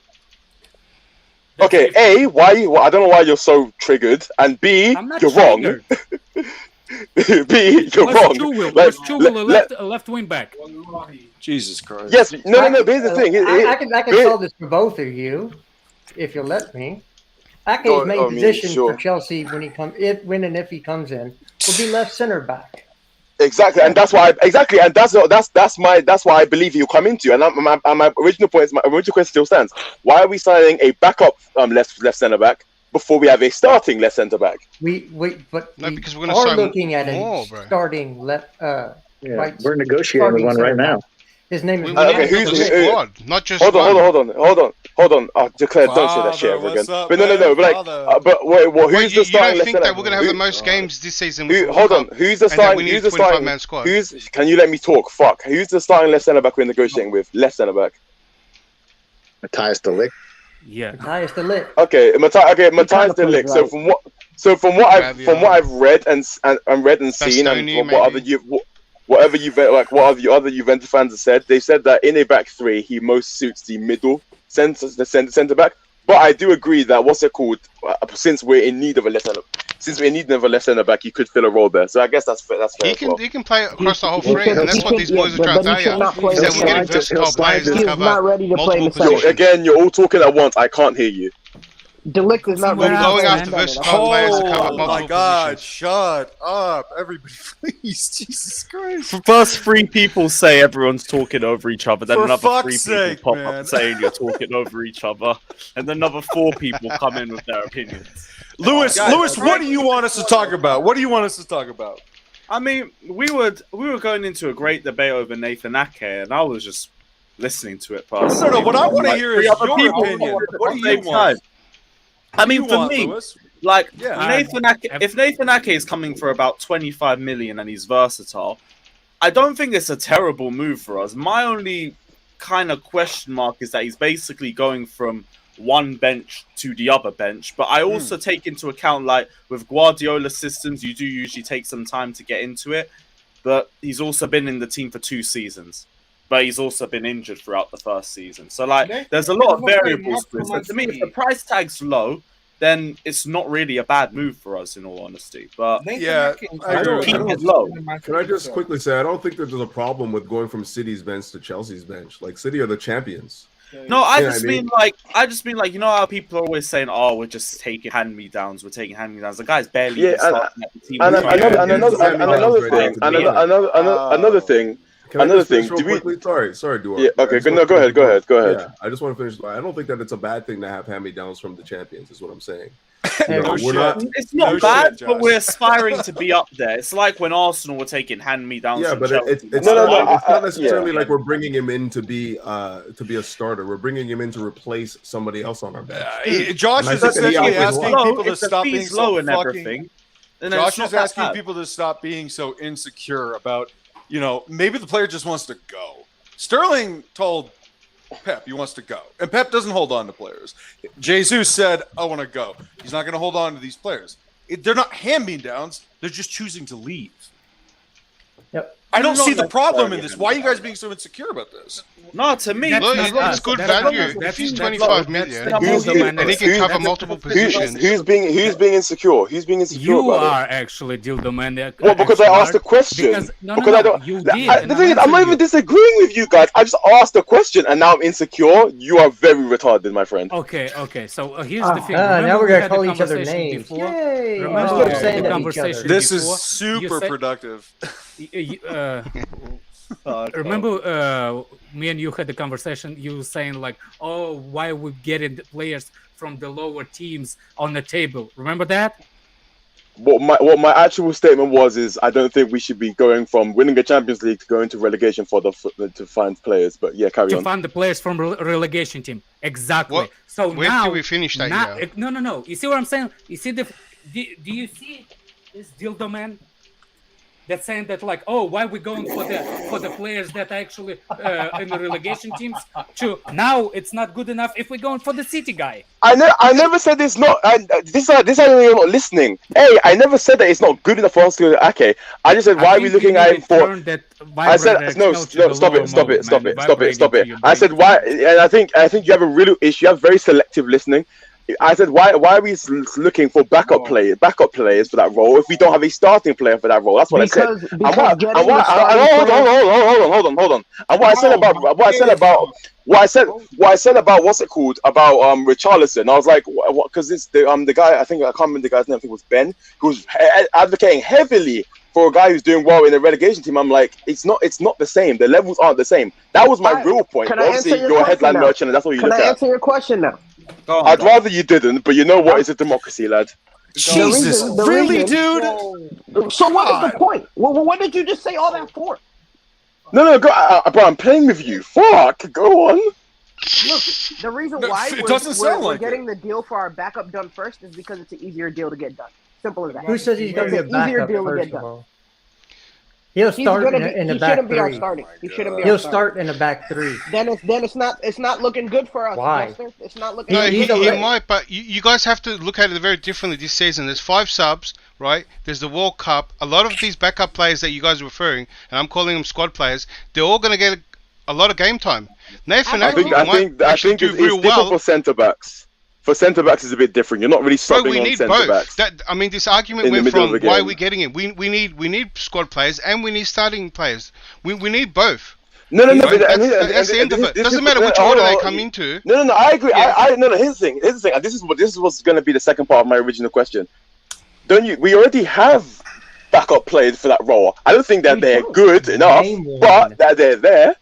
Okay, A, I don't know why you're so triggered, and B,
I'm not
you're wrong.
triggered.
B, you're wrong.
Was Chilwell a left wing back?
Jesus Christ.
Yes, no. But here's the thing.
I can solve this for both of you, if you'll let me. Ake's main position for Chelsea when he if he comes in will be left center back.
Exactly, and that's why. That's why I believe he'll come into. And my original question still stands. Why are we signing a backup left centre back before we have a starting left centre back?
Because we're
looking at a starting left.
We're negotiating with one right now.
His name is.
We need another squad, not just one.
Hold on. Declare, don't say that shit ever again. But no. But wait, who's the starting left centre?
You don't think that we're gonna have the most games this season?
Hold on. Who's the starting? Who's the starting man squad? Can you let me talk? Fuck. Who's the starting left centre back we're negotiating with? Left centre back.
Matthias de Ligt.
Yeah.
Matthias de Ligt.
Okay, Matthias de Ligt. So from what I've read and seen, and from what other Juventus fans have said, they said that in a back three he most suits the middle centre back. But I do agree that since we're in need of a left centre back, you could fill a role there. So I guess that's fair.
He can play across the whole three, and that's what these boys are trying to tell you. He said we're getting versatile players to cover multiple positions.
Again, you're all talking at once. I can't hear you.
De Ligt is not ready.
Going after versatile players to cover multiple
my God!
positions.
Shut up, everybody, please! Jesus Christ!
First 3 people say everyone's talking over each other, then
For
another 3
fuck's
people
sake,
pop
man.
up saying you're talking over each other, and then another 4 people come in with their opinions.
Lewis, what do you want us to talk about? What do you want us to talk about?
I mean, we were going into a great debate over Nathan Ake, and I was just listening to it.
No. What I want to hear is your opinion. What do you want?
I mean, for me,
Lewis?
Nathan Ake, if Nathan Ake is coming for about 25 million and he's versatile, I don't think it's a terrible move for us. My only kind of question mark is that he's basically going from one bench to the other bench. But I also take into account, like, with Guardiola systems, you do usually take some time to get into it. But he's also been in the team for 2 seasons. But he's also been injured throughout the first season. So, like, there's a lot of variables to it. So, to me, if the price tag's low, then it's not really a bad move for us, in all honesty. But
yeah,
I don't keep it low.
Can I just quickly say, I don't think that there's a problem with going from City's bench to Chelsea's bench. Like, City are the champions.
No, I just mean like, you know how people are always saying, "Oh, we're just taking hand-me-downs. We're taking hand-me-downs." The guy's barely starting at the team.
Another thing. Another thing.
Sorry, Duarte.
Yeah, okay. Go ahead.
Yeah, I just want to finish. I don't think that it's a bad thing to have hand-me-downs from the champions. Is what I'm saying.
It's not bad, but we're aspiring to be up there. It's like when Arsenal were taking hand-me-downs.
Yeah, but it's not necessarily like we're bringing him in to be a starter. We're bringing him in to replace somebody else on our bench.
Josh is essentially asking people to stop being so
and everything.
Josh is asking people to stop being so insecure about, maybe the player just wants to go. Sterling told Pep he wants to go, and Pep doesn't hold on to players. Jesus said, "I want to go." He's not going to hold on to these players. They're not hand-me-downs. They're just choosing to leave.
Yep.
I don't see the problem in this. Why are you guys being so insecure about this?
No, to me,
it's good value. If he's 25 million, and he can cover multiple positions.
Who's being insecure? Who's being insecure?
You are actually Dildo Man.
Well, because I asked the question. Because I don't.
You did.
The thing is, I'm not even disagreeing with you guys. I just asked the question, and now I'm insecure. You are very retarded, my friend.
Okay. So here's the thing.
Now we're gonna call each other names. Yay!
Remember the conversation.
This is super productive.
Remember, me and you had the conversation. You were saying like, "Oh, why we getting the players from the lower teams on the table?" Remember that?
What my actual statement was I don't think we should be going from winning the Champions League to going to relegation to find players. But yeah, carry on.
To find the players from relegation team. Exactly.
What?
So
when
now
do we finish that?
No. You see what I'm saying? You see do you see this Dildo Man? That's saying that like, oh, why are we going for the players that are actually in the relegation teams? To now it's not good enough if we're going for the City guy.
I never said it's not. This you're not listening. Hey, I never said that it's not good enough for us to go to Ake. I just said why are we looking at him for? I said no. Stop it. I said why, and I think you have a real issue. You have very selective listening. I said, why are we looking for backup players for that role if we don't have a starting player for that role? That's what I said. Hold on. And what I said about what's it called about Richarlison? I was like, what? Because it's the guy. I can't remember the guy's name. I think it was Ben, who's advocating heavily for a guy who's doing well in the relegation team. I'm like, it's not the same. The levels aren't the same. That was my real point. Obviously, you're a headline merchant, and that's what you look at.
Can I answer your question now?
I'd rather you didn't, but you know what? It's a democracy, lad.
Jesus, really, dude?
So what is the point? Well, what did you just say all that for?
No, go, bro. I'm playing with you. Fuck, go on.
Look, the reason why we're getting the deal for our backup done first is because it's an easier deal to get done. Simple as that.
Who says he's going to be a backup first of all? He'll start in the back three.
He shouldn't be.
He'll start in the back three.
Then it's not looking good for us.
Why?
Jester. It's not looking.
No,
good.
he might, but you guys have to look at it very differently this season. There's 5 subs, right? There's the World Cup. A lot of these backup players that you guys are referring, and I'm calling them squad players, they're all going to get a lot of game time. Nathan
I think it's different for centre backs. For centre backs, it's a bit different. You're not really subbing on centre backs.
I mean, this argument went from why are we getting it? We need squad players and we need starting players. We need both.
No.
That's the end of it. Doesn't matter which order they come into.
No. I agree. Yeah. No. Here's the thing. This is what's going to be the second part of my original question. Don't you? We already have backup players for that role. I don't think that they're good enough, but that they're there.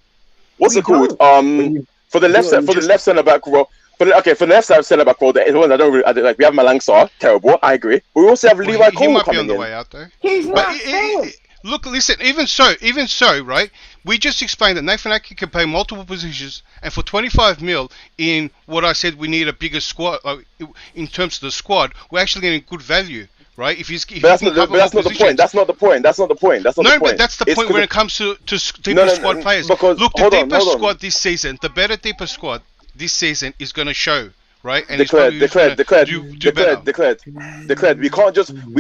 What's it called? For the left centre back role. For the left side of centre back role, the ones I don't really like. We have Malangsar, terrible. I agree. But we also have Levi Cole
he might be
coming
on the
in.
way out there.
He's not.
Look, listen. Even so, right? We just explained that Nathan Ake can play multiple positions, and for 25 mil in what I said, we need a bigger squad. In terms of the squad, we're actually getting good value. Right? That's not the point. That's not the point. But that's the point when it comes to deeper squad players. Look, the deeper squad this season, the better deeper squad this season is going to show, right? And declared.
We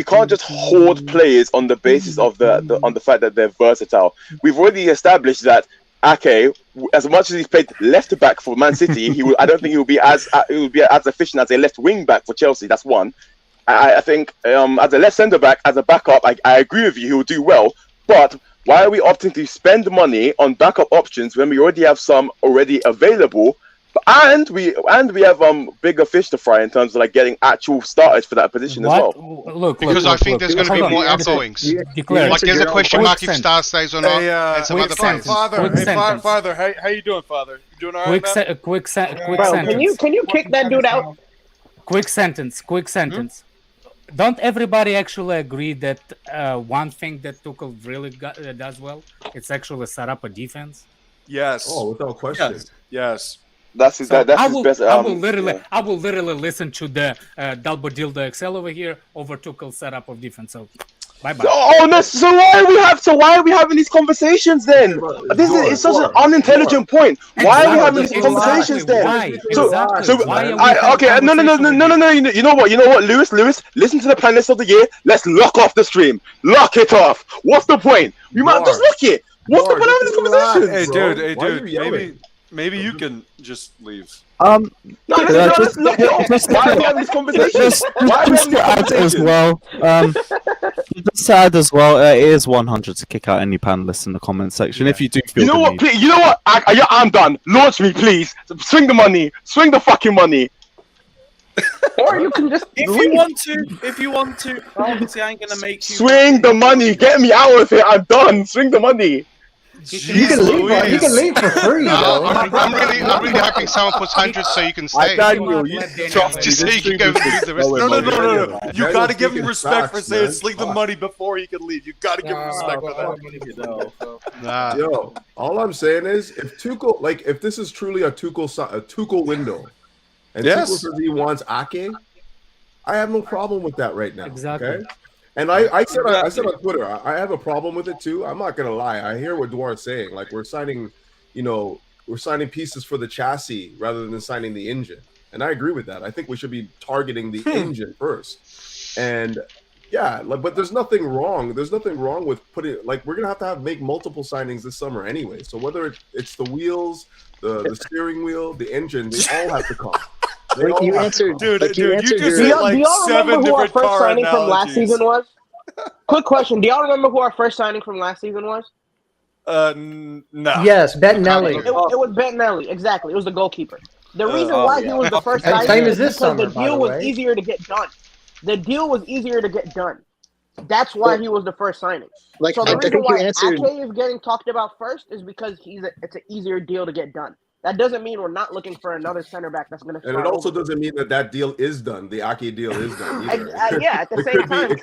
can't just hoard players on the basis of the fact that they're versatile. We've already established that Ake, as much as he's played left back for Man City, I don't think he will be as efficient as a left wing back for Chelsea. That's one. I think as a left centre back, as a backup, I agree with you. He will do well, but why are we opting to spend money on backup options when we already have some already available? And we have bigger fish to fry in terms of like getting actual starters for that position as well.
Look, I think there's going to be more outgoings. Like there's a question mark if Star stays or not, and some other players.
Father, how you doing, Father? You doing all right, man?
Quick sentence.
Can you kick that dude out?
Quick sentence. Don't everybody actually agree that one thing that Tuchel really does well, it's actually set up a defense?
Yes.
Oh, without question.
Yes.
That's his best.
I will literally listen to the Dalbo Dildo Excel over here over Tuchel's setup of defense. So, bye.
Oh no! So why are we having these conversations then? It's such an unintelligent point. Why are we having these conversations then? Okay. No. You know what, Lewis? Listen to the plan list of the year. Let's lock off the stream. Lock it off. What's the point? We might just lock it. What's the point of having these conversations?
Hey, dude. Maybe you can just leave.
Just
to add as well. Just to add as well, it is 100 to kick out any panelists in the comment section if you do feel.
You know what? Please, I'm done. Launch me, please. Swing the money. Swing the fucking money.
Or you can just
if you want to. Obviously, I ain't gonna make you
swing the money. Get me out of here. I'm done. Swing the money.
You can leave for free.
I'm really hoping someone puts 100 so you can stay. Just so you can go through the rest.
No. You gotta give him respect for saying sling the money before he can leave. You gotta give him respect for that.
Yo, all I'm saying is, if Tuchel, if this is truly a Tuchel window, and Tuchel says he wants Ake, I have no problem with that right now.
Exactly.
Okay? And I said on Twitter, I have a problem with it too. I'm not gonna lie. I hear what Dwar's saying. Like we're signing pieces for the chassis rather than signing the engine. And I agree with that. I think we should be targeting the engine first. And yeah, but there's nothing wrong. There's nothing wrong with putting we're gonna have to make multiple signings this summer anyway. So whether it's the wheels, the steering wheel, the engine, they all have to come.
You answered,
dude.
You
just
do y'all remember who our first signing from last season was? Quick question: do y'all remember who our first signing from last season was?
No.
Yes, Bettinelli.
It was Bettinelli. Exactly. It was the goalkeeper. The reason why he was the first signing is because the deal was easier to get done. The deal was easier to get done. That's why he was the first signing. So the reason why Ake is getting talked about first is because it's an easier deal to get done. That doesn't mean we're not looking for another center back that's going to.
And it also doesn't mean that deal is done. The Ake deal is done either.
Yeah, at the same time,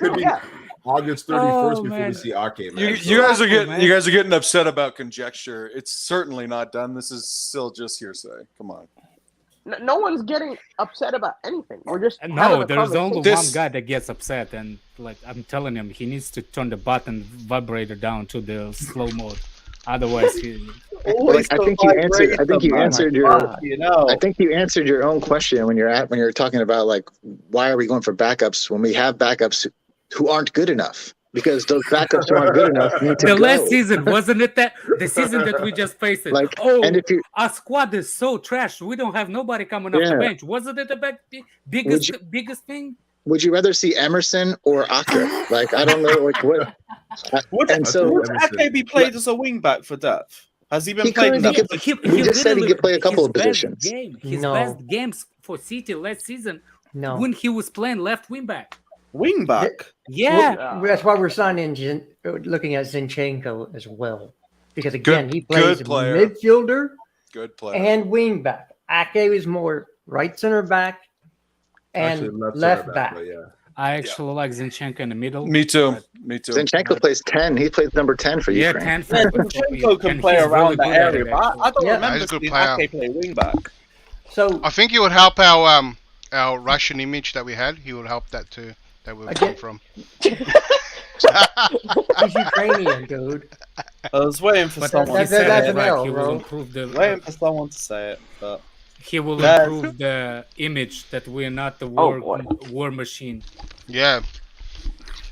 August 31st before
man.
we see Ake, man.
You guys are getting upset about conjecture. It's certainly not done. This is still just hearsay. Come on.
No one's getting upset about anything. We're just
No, there's only
This-
one guy that gets upset, and like I'm telling him, he needs to turn the button vibrator down to the slow mode. Otherwise,
I think you answered your. I think you answered your own question when you're talking about like why are we going for backups when we have backups who aren't good enough. Because those backups who aren't good enough need to
the
go.
last season wasn't it that the season that we just faced it?
Like,
and if our squad is so trash, we don't have nobody coming off the bench. Wasn't it the biggest thing?
Would you rather see Emerson or Ake? Like I don't know, like what.
Would Ake be played as a wing back for depth? Has he been played?
We just said he could play a couple of positions.
His best games for City last season when he was playing left wing back.
Wing back?
Yeah.
Well, that's why we're looking at Zinchenko as well. Because again, he plays midfielder and wing back. Ake is more right center back and left back.
I actually like Zinchenko in the middle.
Me too.
Zinchenko plays 10. He plays number 10 for Ukraine.
10 for
Zinchenko can play around that area, but I don't remember seeing Ake play wing back.
So
I think it would help our Russian image that we had. He would help that too. That we've come from.
He's Ukrainian, dude.
I was waiting for someone to say it.
He will improve
waiting for someone to say it, but
he will improve the image that we're not the war machine.
Yeah.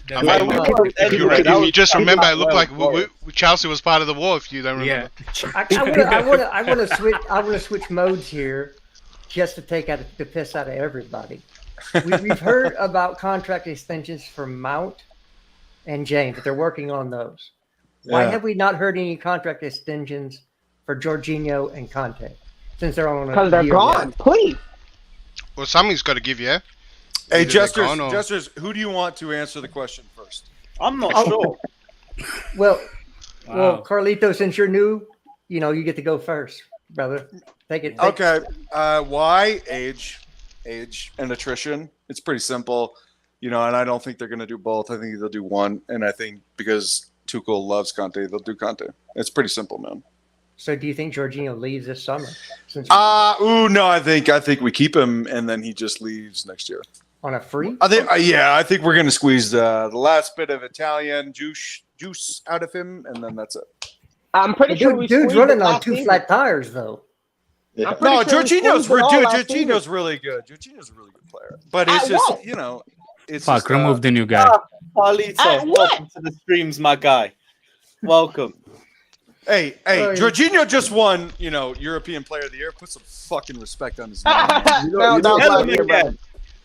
You just remember it looked like Chelsea was part of the war. If you don't remember.
Yeah. I want to switch modes here, just to take the piss out of everybody. We've heard about contract extensions for Mount and James, that they're working on those. Why have we not heard any contract extensions for Jorginho and Kante since they're on?
Because they're gone. Please.
Well, somebody's got to give you.
Hey, Jesters, who do you want to answer the question first?
I'm not sure.
Well, Carlito, since you're new, you get to go first, brother. Take it.
Okay. Why age and attrition? It's pretty simple, and I don't think they're going to do both. I think they'll do one, and I think because Tuchel loves Kante, they'll do Kante. It's pretty simple, man.
So, do you think Jorginho leaves this summer?
No, I think we keep him, and then he just leaves next year
on a free.
I think we're going to squeeze the last bit of Italian juice out of him, and then that's it.
I'm pretty sure
dude's running on two flat tires, though.
Yeah. No, Jorginho's really good. Jorginho's a really good player. But it's just, it's
fuck,
just,
remove the new guy.
Carlito, welcome to the streams, my guy. Welcome.
Hey, Jorginho just won, European Player of the Year. Put some fucking respect on his name.
That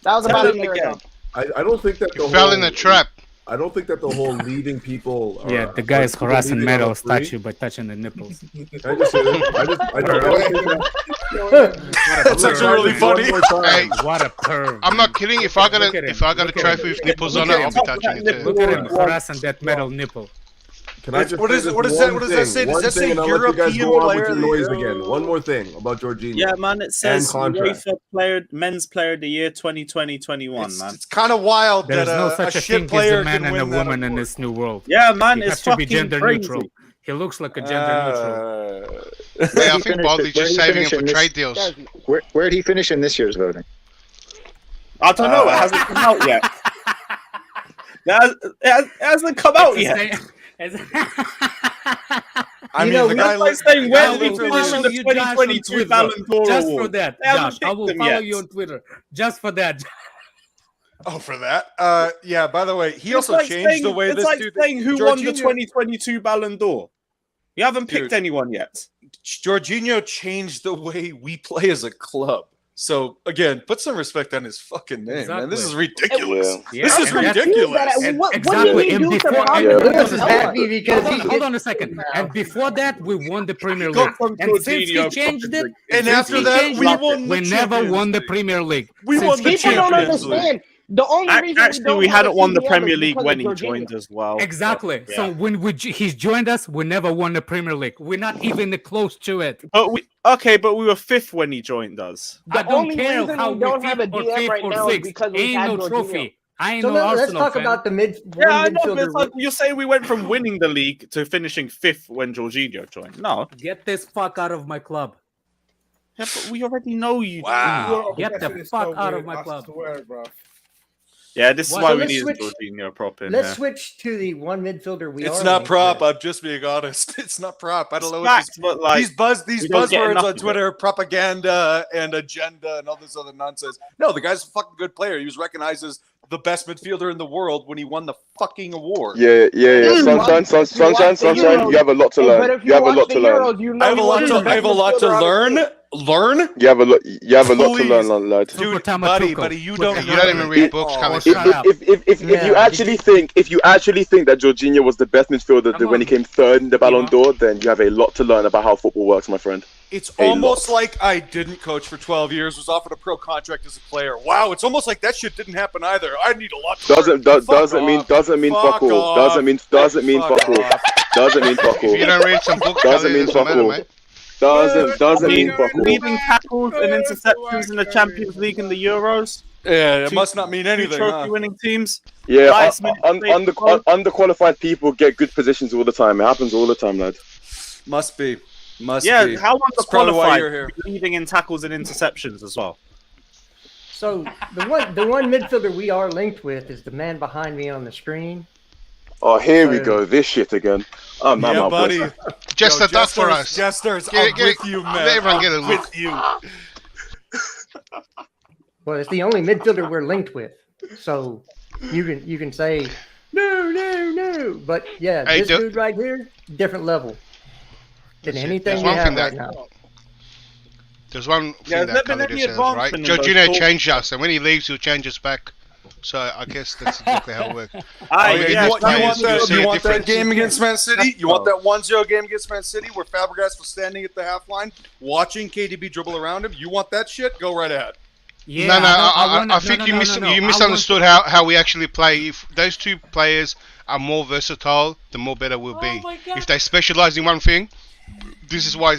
was about a year ago.
I don't think that
fell in the trap.
I don't think that the whole leading people.
The guy is harassing metal statue by touching the nipples.
I just say that.
That's actually really funny.
Hey,
what a perv!
I'm not kidding. If I got a trophy with nipples on it, I'll be touching it too.
Look at him harassing that metal nipple.
Can I just
what does that say? Does that say European Player of the Year?
Again? One more thing about Jorginho.
Yeah, man. It says UEFA Men's Player of the Year 2020-21, man.
It's kind of wild
There's
that
no such a thing as a man and a woman in this new world.
Yeah, man.
He has to be gender neutral. He looks like a gender neutral.
Yeah, I think Baldy's just saving him for trade deals.
Where did he finish in this year's voting?
I don't know. It hasn't come out yet. It hasn't come out yet.
I mean, the guy
like saying, where did he finish in the 2022 Ballon d'Or
Just
award?
for that, Josh, I will follow you on Twitter. Just for that.
Oh, for that? Yeah, by the way, he also changed the way this dude...
It's like saying who won the 2022 Ballon d'Or. You haven't picked anyone yet.
Jorginho changed the way we play as a club. So, again, put some respect on his fucking name, man. This is ridiculous. This is ridiculous.
Exactly. Hold on a second. And before that, we won the Premier League. And since he changed it,
and after that,
we never won the Premier League.
We won the
People don't understand. The only reason
we hadn't won the Premier League when he joined as well.
Exactly. But, so when he's joined us, we never won the Premier League. We're not even close to it.
But we were fifth when he joined us.
I don't care how we don't have a DM right now because we had no trophy. I ain't
So
no
let's
Arsenal
talk
fan.
about the
Yeah, I know, but
midfielder.
it's like you're saying we went from winning the league to finishing 5th when Jorginho joined. No.
Get this fuck out of my club.
Yeah, but we already know you.
Wow.
Get the fuck out of my club.
Yeah, this is
What?
why
So
we
let's
need
switch-
Jorginho prop in.
Let's
Yeah.
switch to the one midfielder we
It's
are.
not
linked
prop.
with.
I'm just being honest. It's not prop. I don't know
It's
what
facts, but like
these
we don't get
buzzwords
enough
on
of it.
Twitter, propaganda and agenda and all this other nonsense. No, the guy's a fucking good player. He was recognized as the best midfielder in the world when he won the fucking award.
Yeah. Sunshine. You have a lot to
But
learn.
if
You have a
watch
lot
the
to learn.
Euros, you know
I have a
he
lot
wasn't
to.
the
I have a
best
lot to
midfielder on the
learn.
team.
Learn,
You have a lot to
Please.
learn, lad.
dude,
Tuchel.
buddy. You don't.
You don't even read books, Callum.
Shut up.
If you actually think that Jorginho was the best midfielder
Come
when he
on.
came third in the Ballon
Timo.
d'Or, then you have a lot to learn about how football works, my friend.
It's
A
almost
lot.
like I didn't coach for 12 years, was offered a pro contract as a player. Wow, it's almost like that shit didn't happen either. I need a lot to learn.
Doesn't mean fuck all. Doesn't mean fuck all. Doesn't mean fuck all.
If you don't read some books,
Doesn't
Kelly,
mean
it doesn't
fuck
matter,
all.
mate.
Doesn't mean fuck all.
Leading tackles and interceptions in the Champions League and the Euros.
Yeah, it must not mean
Two
anything.
trophy
Huh?
winning teams.
Yeah,
Highest minutes played for both.
underqualified people get good positions all the time. It happens all the time, lad.
Must be.
Yeah,
be.
how
That's probably why you're
underqualified?
here.
Leading in tackles and interceptions as well.
So the one midfielder we are linked with is the man behind me on the screen.
Oh, here we go. This shit again. Oh, man,
Yeah,
my
buddy.
boy.
Just a duck for us.
Jesters,
Get-
I'm
get-
with you, man.
let everyone get a
I'm
look.
with you.
Well, it's the only midfielder we're linked with. So you can say no, but yeah,
Hey,
this dude right here, different level than anything
There's
we
one
have
thing
right
that-
now.
There's one
Yeah,
thing
there's
that
been
Khalid
any
says, right?
advancement in those
Jorginho
talks?
changed us, and when he leaves, he'll change us back. So I guess that's exactly how it works.
Aye,
yeah,
yeah,
you
You want
see a
that
difference.
game against Man City? You want that 1-0 game against Man City where Fabregas was standing at the half line watching KDB dribble around him? You want that shit? Go right ahead.
Yeah,
no,
I
I think you misunderstood how we actually play. If those two players are more versatile, the more better we'll be.
my God.
If they specialize in one thing, this is why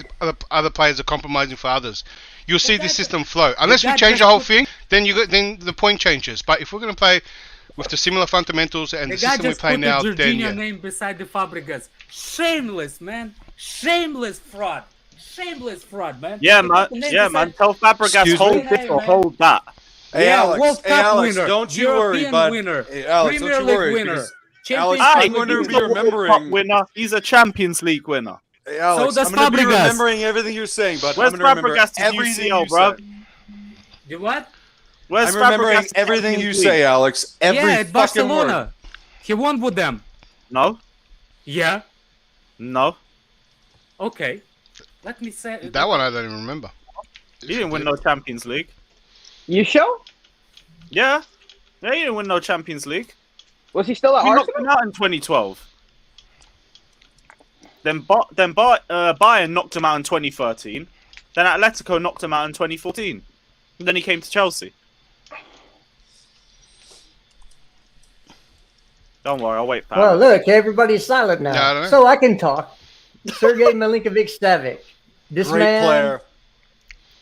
other players are compromising for others. You'll see the system flow. Unless we
guy
change
just
the whole
put-
thing, then then the point changes. But if we're going to play with the similar fundamentals and
The
the
guy
system we
just
play
put
now,
the
then
Jorginho
yeah.
name beside the Fabregas. Shameless, man. Shameless fraud. Shameless fraud, man.
Yeah,
He
man.
put the name
Yeah,
beside-
man. Tell Fabregas
Excuse
hold
me?
this or
Man.
hold that.
Hey,
Yeah,
Alex.
World
Hey,
Cup
Alex,
winner,
don't you worry,
European
bud.
winner,
Hey, Alex,
Premier
don't you
League
worry.
winner,
because-
Champions
Alex,
League
I'm going to
winner.
be
He's a World Cup
remembering.
winner. He's a Champions League winner.
Hey, Alex,
does
I'm going to be
Fabregas.
remembering everything you're saying, bud.
Where's
I'm going to remember
Fabregas to
everything
UCL,
you
bro?
say.
You what?
Where's
I'm remembering
Fabregas to
everything you
Champions
say,
League?
Alex. Every
Yeah, at
fucking
Barcelona.
word.
He won with them.
No,
Yeah.
no.
Okay. Let me say
That one I don't even remember.
He didn't win no Champions League.
You sure?
Yeah. Yeah, he didn't win no Champions League.
Was he still at
We knocked
Arsenal?
him out in 2012. Then Bayern knocked him out in 2013. Then Atletico knocked him out in 2014. And then he came to Chelsea. Don't worry, I'll wait for
Well,
him.
look, everybody's silent now,
Yeah, I don't know.
so I can talk. Sergei Milinkovic-Savic. This
Great
man
player.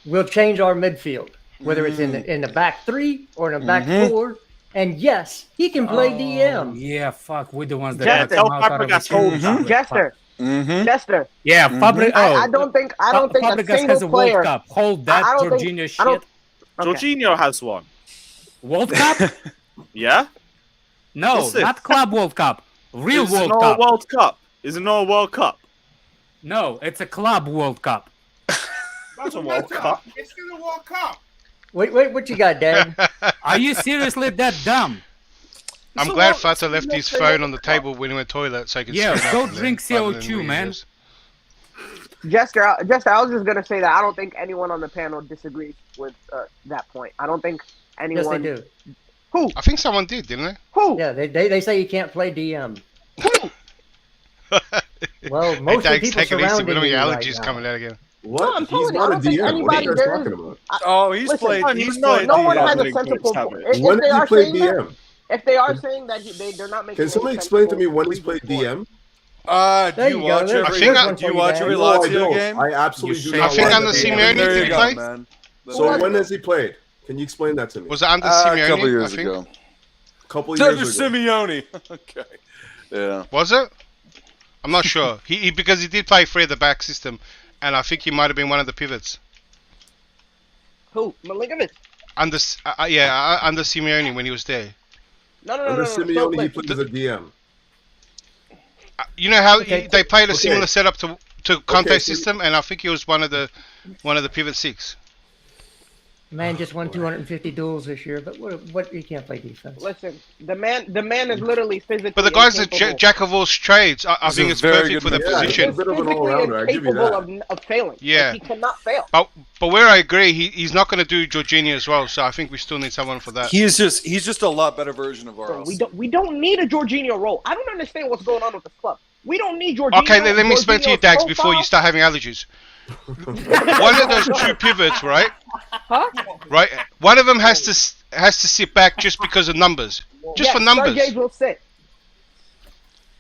will change our midfield, whether it's in the back three or in the back four. And yes, he can play DM.
Yeah, fuck. We're the ones that
Yeah,
got
tell
him out of
Fabregas
the
hold
team.
that.
Jester.
Mm-hmm.
Jester.
Yeah, Fabregas.
I don't think a
Fabregas
single
has a
player.
World Cup. Hold that
I don't think-
Jorginho
I
shit.
don't- Okay.
Jorginho has one.
World Cup?
Yeah?
No,
What's this?
not Club World Cup. Real
Is it
World
not
Cup.
a World Cup? Is it not a World Cup?
No, it's a Club World Cup.
That's a World Cup.
It's still a World Cup.
Wait, what you got, Dad?
Are you seriously that dumb?
I'm
So
glad
what?
Fata left his phone on the table when he went to the toilet so he could
Yeah,
sit
go
up and
drink
then- rather than
CO2,
read
man.
this.
Jester, I was just gonna say that I don't think anyone on the panel disagrees with that point. I don't think
Yes, they
anyone.
do.
Who?
I think someone did, didn't they?
Who?
Yeah, they say you can't play DM. Well, most of the
Take
people
it easy. We
surrounding
don't
you
your
right
allergies
now.
coming out again.
What?
No, I'm
He's
telling you, I
not a
don't think
DM. What are
anybody
you guys
there
talking
is-
about?
Oh, he's
Listen,
played. He's
no
played.
one
DM.
has a
Dominic
sensible
Brooks
point.
have it.
When
If
did
they
he
are
play
saying that,
DM?
if they are saying that they're not making.
Can somebody
any
explain to me
sensible
when he's
reasons
played
for it.
DM?
Do
There
you
you go.
watch
There's-
every?
there's
one
Do you
for
watch
Dad.
every
No, I
Lazio
don't.
game?
I absolutely do
I
not.
think
watch
under
the game.
Simeone
There
did
you
he
go,
play?
man.
So when has he played? Can you explain that to me?
Was it under
A
Simeone?
couple years
I think.
ago.
couple
Dr.
years ago.
Simeone. Okay. Yeah.
Was it? I'm not sure. He because he did play free at the back system, and I think he might have been one of the pivots.
Who? Milinkovic?
Under under Simeone when he was there.
Under Simeone, he played as a DM.
You know how they played a similar setup to Kante's system, and I think he was one of the pivot six.
Man just won 250 duels this year, but what he can't play defense.
Listen, the man is literally physically.
But the guy's a jack of all trades. I think it's perfect for the position.
He's a bit of an all-rounder. I give you that.
Of failing.
Yeah.
Like, he cannot fail.
But where I agree, he's not going to do Jorginho as well. So I think we still need someone for that.
He's just a lot better version of ours.
We don't need a Jorginho role. I don't understand what's going on with this club. We don't need Jorginho.
Okay, let me explain to you, Dags, before you start having allergies. One of those two pivots, right?
Huh?
Right. One of them has to sit back just because of numbers, just for numbers.
Sergej will sit.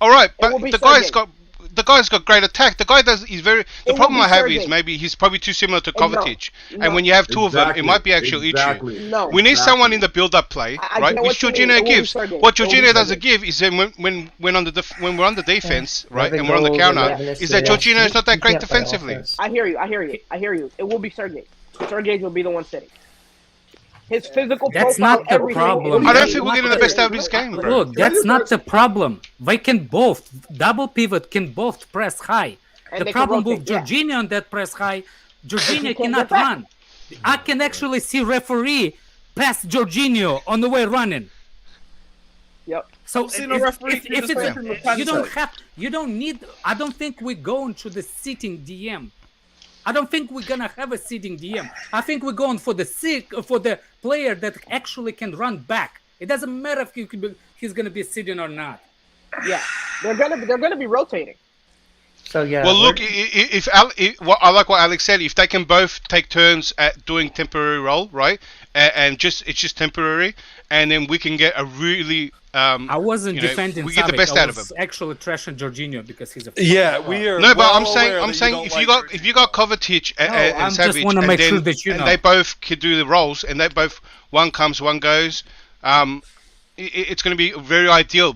All right, but the guy's got great attack. The guy does. He's very. The problem I have is maybe he's probably too similar to Kovacic, and when you have two of them, it might be actual issue.
No.
We need someone in the build-up play, right? Which Jorginho gives. What Jorginho doesn't give is then when we're on the defense, right, and we're on the counter, is that Jorginho is not that great defensively.
I hear you. It will be Sergej. Sergej will be the one sitting. His physical
That's
profile,
not the problem.
I don't think we're getting the best out of this game, bro.
Look, that's not the problem. They can both double pivot, can both press high.
And
The problem with Jorginho on that press high, Jorginho cannot run. I can actually see referee pass Jorginho on the way running.
Yep.
So
I've seen a referee do the same thing with Kante.
you don't need. I don't think we're going to the sitting DM. I don't think we're gonna have a sitting DM. I think we're going for the player that actually can run back. It doesn't matter if he's gonna be sitting or not.
Yeah, they're gonna be rotating.
So yeah.
Well, look, I like what Alex said. If they can both take turns at doing temporary role, right, and it's just temporary, and then we can get a really.
I wasn't defending.
We get the best out of him.
Actually, trashing Jorginho because he's a.
We are.
No, but I'm saying if you got Kovacic and Savic,
just want to make sure that you know.
And they both can do the roles, and they both one comes, one goes. It's going to be very ideal.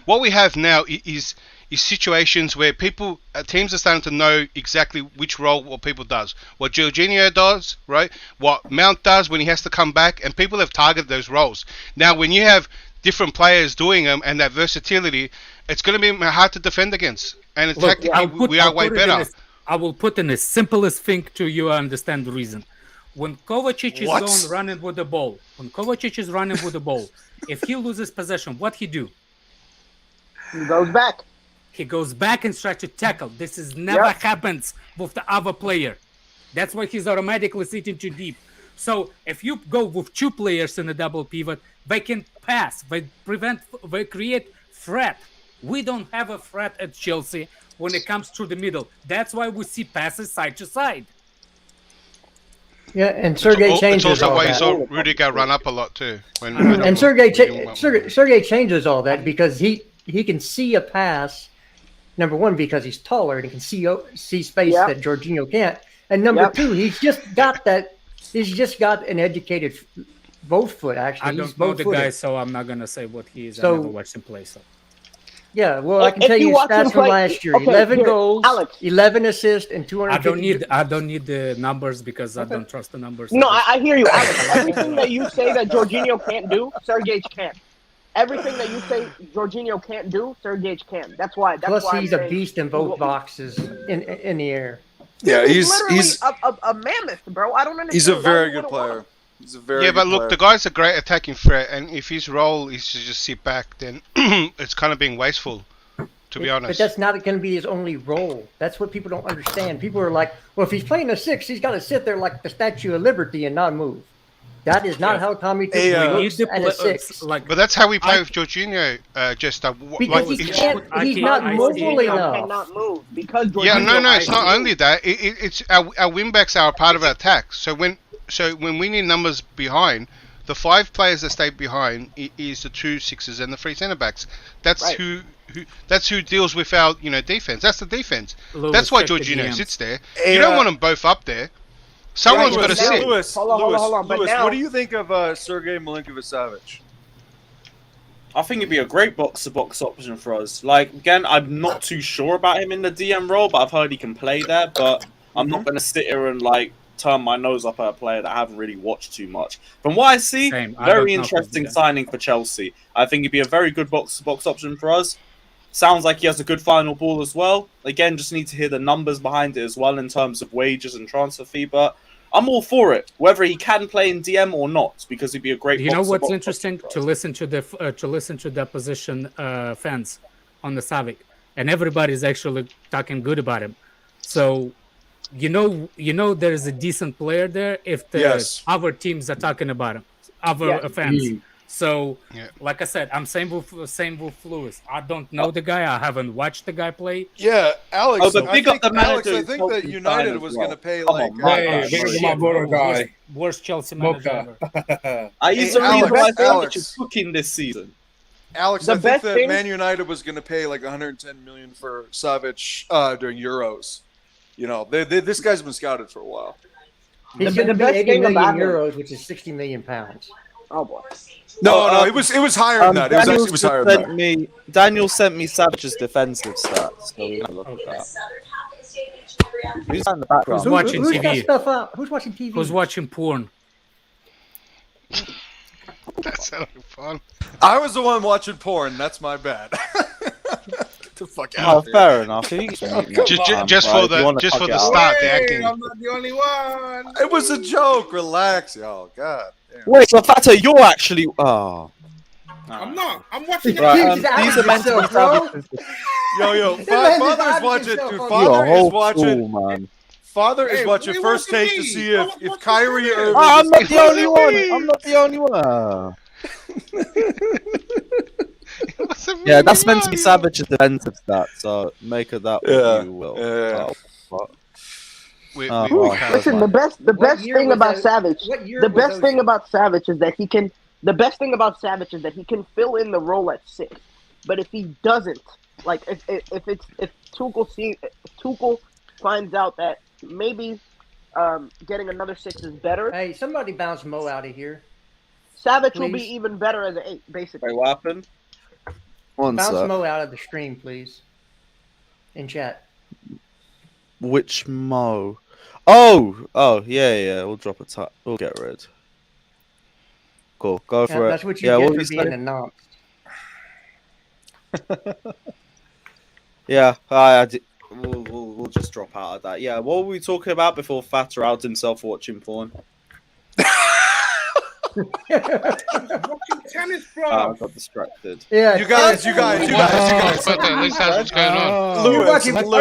What we have now is situations where teams are starting to know exactly which role what people does. What Jorginho does, right? What Mount does when he has to come back, and people have targeted those roles. Now, when you have different players doing them and that versatility, it's going to be hard to defend against. And tactically, we are way better.
I will put in the simplest thing to you understand the reason. When Kovacic is running with the ball, if he loses possession, what he do?
He goes back.
He goes back and tries to tackle. This is never happens with the other player. That's why he's automatically sitting too deep. So if you go with two players in a double pivot, they can pass, they create threat. We don't have a threat at Chelsea when it comes to the middle. That's why we see passes side to side.
Yeah, and Sergej changes
It's also
all
why
that.
you saw Rudiger run up a lot too.
And Sergej changes all that because he can see a pass. Number one, because he's taller and he can see space that Jorginho can't. And number two, he's just got an educated both foot. Actually,
I don't know the guy, so I'm not gonna say what he is. I never watched him play. So
yeah, well, I can tell you stats from last year: 11 goals, 11 assists, and 250.
I don't need the numbers because I don't trust the numbers.
No, I hear you, Alex. Everything that you say that Jorginho can't do, Sergej can. Everything that you say Jorginho can't do, Sergej can. That's why.
Plus, he's a beast in both boxes in the air.
Yeah, he's
a mammoth, bro. I don't understand.
He's a very good player. He's a very good
but look,
player.
the guy's a great attacking threat, and if his role is to just sit back, then it's kind of being wasteful, to be honest.
But that's not going to be his only role. That's what people don't understand. People are like, well, if he's playing a 6, he's got to sit there like the Statue of Liberty and not move. That is not how Tommy looks at a 6.
But that's how we play with Jorginho,
because he's not mobile enough.
Cannot move because Jorginho
it's not only that. It's our wing backs are a part of our attack. So when we need numbers behind, the 5 players that stay behind is the 2 6s and the 3 centre backs. That's who deals with our defense. That's the defense. That's why Jorginho sits there. You don't want them both up there. Someone's got to sit.
Lewis,
hold on.
Lewis, what do you think of Sergej Milinkovic-Savic?
I think it'd be a great box-to-box option for us. Like, again, I'm not too sure about him in the DM role, but I've heard he can play there. But I'm not going to sit here and, like, turn my nose up at a player that I haven't really watched too much. From what I see, very interesting signing for Chelsea. I think he'd be a very good box-to-box option for us. Sounds like he has a good final ball as well. Again, just need to hear the numbers behind it as well in terms of wages and transfer fee. But I'm all for it, whether he can play in DM or not, because he'd be a great.
You know what's interesting to listen to the opposition fans on the Savic, and everybody's actually talking good about him. So, you know, there's a decent player there if the other teams are talking about him, other fans. So, like I said, I'm same with Lewis. I don't know the guy. I haven't watched the guy play.
Yeah, Alex.
but
I think that United was going to pay like.
Worst Chelsea manager ever.
He's the reason why Savage is cooking this season.
Alex, I think that Man United was going to pay like 110 million for Savage during Euros. You know, this guy's been scouted for a while.
He's going to be 80 million euros, which is 60 million pounds.
Oh boy.
No, it was higher than that. It was higher than that.
Daniel sent me Savage's defensive stats, so we're gonna look at that. Who's in the background?
Who's watching TV?
Who's watching TV?
Who's watching porn?
That's so fun.
I was the one watching porn. That's my bad. Get the fuck out of here.
Fair enough.
Just for the start, the acting.
I'm not the only one.
It was a joke. Relax, y'all. God. Damn.
Wait, so Fato, you're actually. Oh.
I'm not. I'm watching
Right, these are meant to be savages.
Yo, Father's watching. Dude, Father is watching First Take to see if Kyrie Irving.
I'm not the only one. I'm not the only one. Yeah, that's meant to be Savage's defensive stats, so make it that way you will.
Listen, the best thing about Savage is that he can. The best thing about Savage is that he can fill in the role at 6. But if he doesn't, like if Tuchel finds out that maybe getting another 6 is better.
Hey, somebody bounce Mo out of here.
Savage will be even better as an 8, basically.
Wait, what happened?
Bounce Mo out of the stream, please. In chat.
Which Mo? Oh, yeah. We'll drop a tap. We'll get rid. Cool, go for it.
That's what you get for being announced.
Yeah, we'll just drop out of that. Yeah, what were we talking about before Fatter out himself watching porn?
Watching tennis, bro.
I got distracted.
Yeah,
you guys.
What's going on?
Lewis,
hold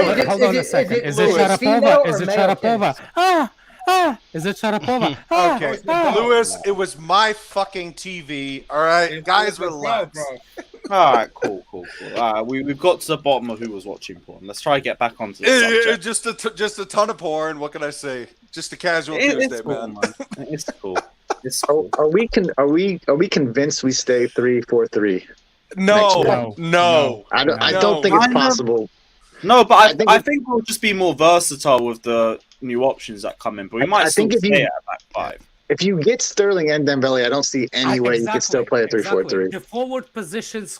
on a second. Is it Sharapova? Is it Sharapova? Is it Sharapova?
Okay, Lewis, it was my fucking TV. All right, guys, relax.
All right, cool. All right, we've got to the bottom of who was watching porn. Let's try and get back onto the subject.
Just a ton of porn. What can I say? Just a casual Tuesday, man.
It's cool.
Are we convinced we stay 3-4-3?
No.
I don't think it's possible.
No, but I think we'll just be more versatile with the new options that come in. But we might still stay at back 5.
If you get Sterling and Dembele, I don't see any way you could still play a 3-4-3.
The forward positions,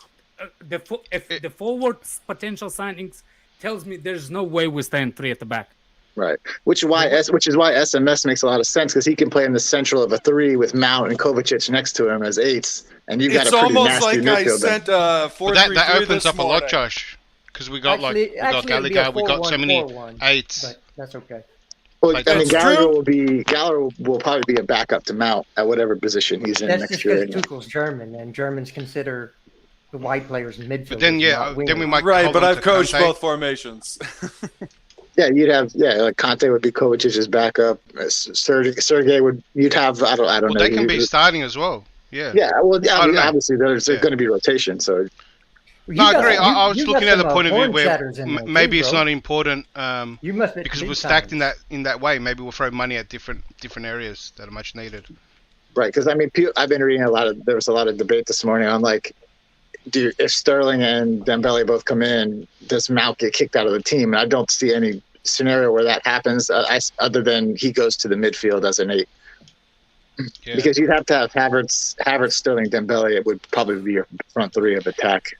if the forward potential signings tells me there's no way we stay in 3 at the back.
Right, which is why SMS makes a lot of sense because he can play in the central of a 3 with Mount and Kovacic next to him as 8s, and you've got a pretty nasty midfield.
It's almost like I sent 4-3-3
that opens up a lot,
morning.
Josh, because we got Gallagher, we got so many 8s.
But that's okay.
Well, I mean, Gallagher will probably be a backup to Mount at whatever position he's in next year.
That's just because Tuchel's German, and Germans consider the wide players in midfield.
But then we might.
Right, but I've coached both formations.
Yeah, you'd have like Kante would be Kovacic's backup. Sergey you'd have I don't know.
They can be starting as well. Yeah.
Yeah, well, obviously there's going to be rotation. So.
No, I agree. I was looking at the point of view where maybe it's not important because we're stacked in that way. Maybe we'll throw money at different areas that are much needed.
Right, because I mean, I've been reading there was a lot of debate this morning on like, if Sterling and Dembele both come in, does Mount get kicked out of the team? And I don't see any scenario where that happens other than he goes to the midfield as an 8.
Yeah.
Because you'd have to have Havertz, Sterling, Dembele. It would probably be your front three of attack.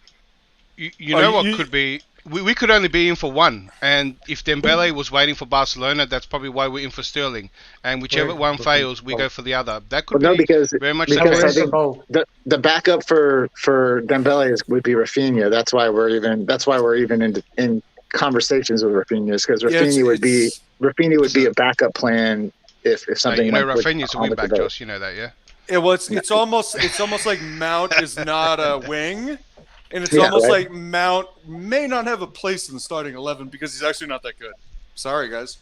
You know what could be? We could only be in for one, and if Dembele was waiting for Barcelona, that's probably why we're in for Sterling. And whichever one fails, we go for the other. That could be very much the
I
case.
think the backup for Dembele would be Rafinha. That's why we're even in conversations with Rafinha, because Rafinha would be a backup plan if something.
You know, Rafinha's a wing back, Josh. You know that, yeah.
Yeah, well, it's almost like Mount is not a wing. And it's almost like Mount may not have a place in the starting 11 because he's actually not that good. Sorry, guys.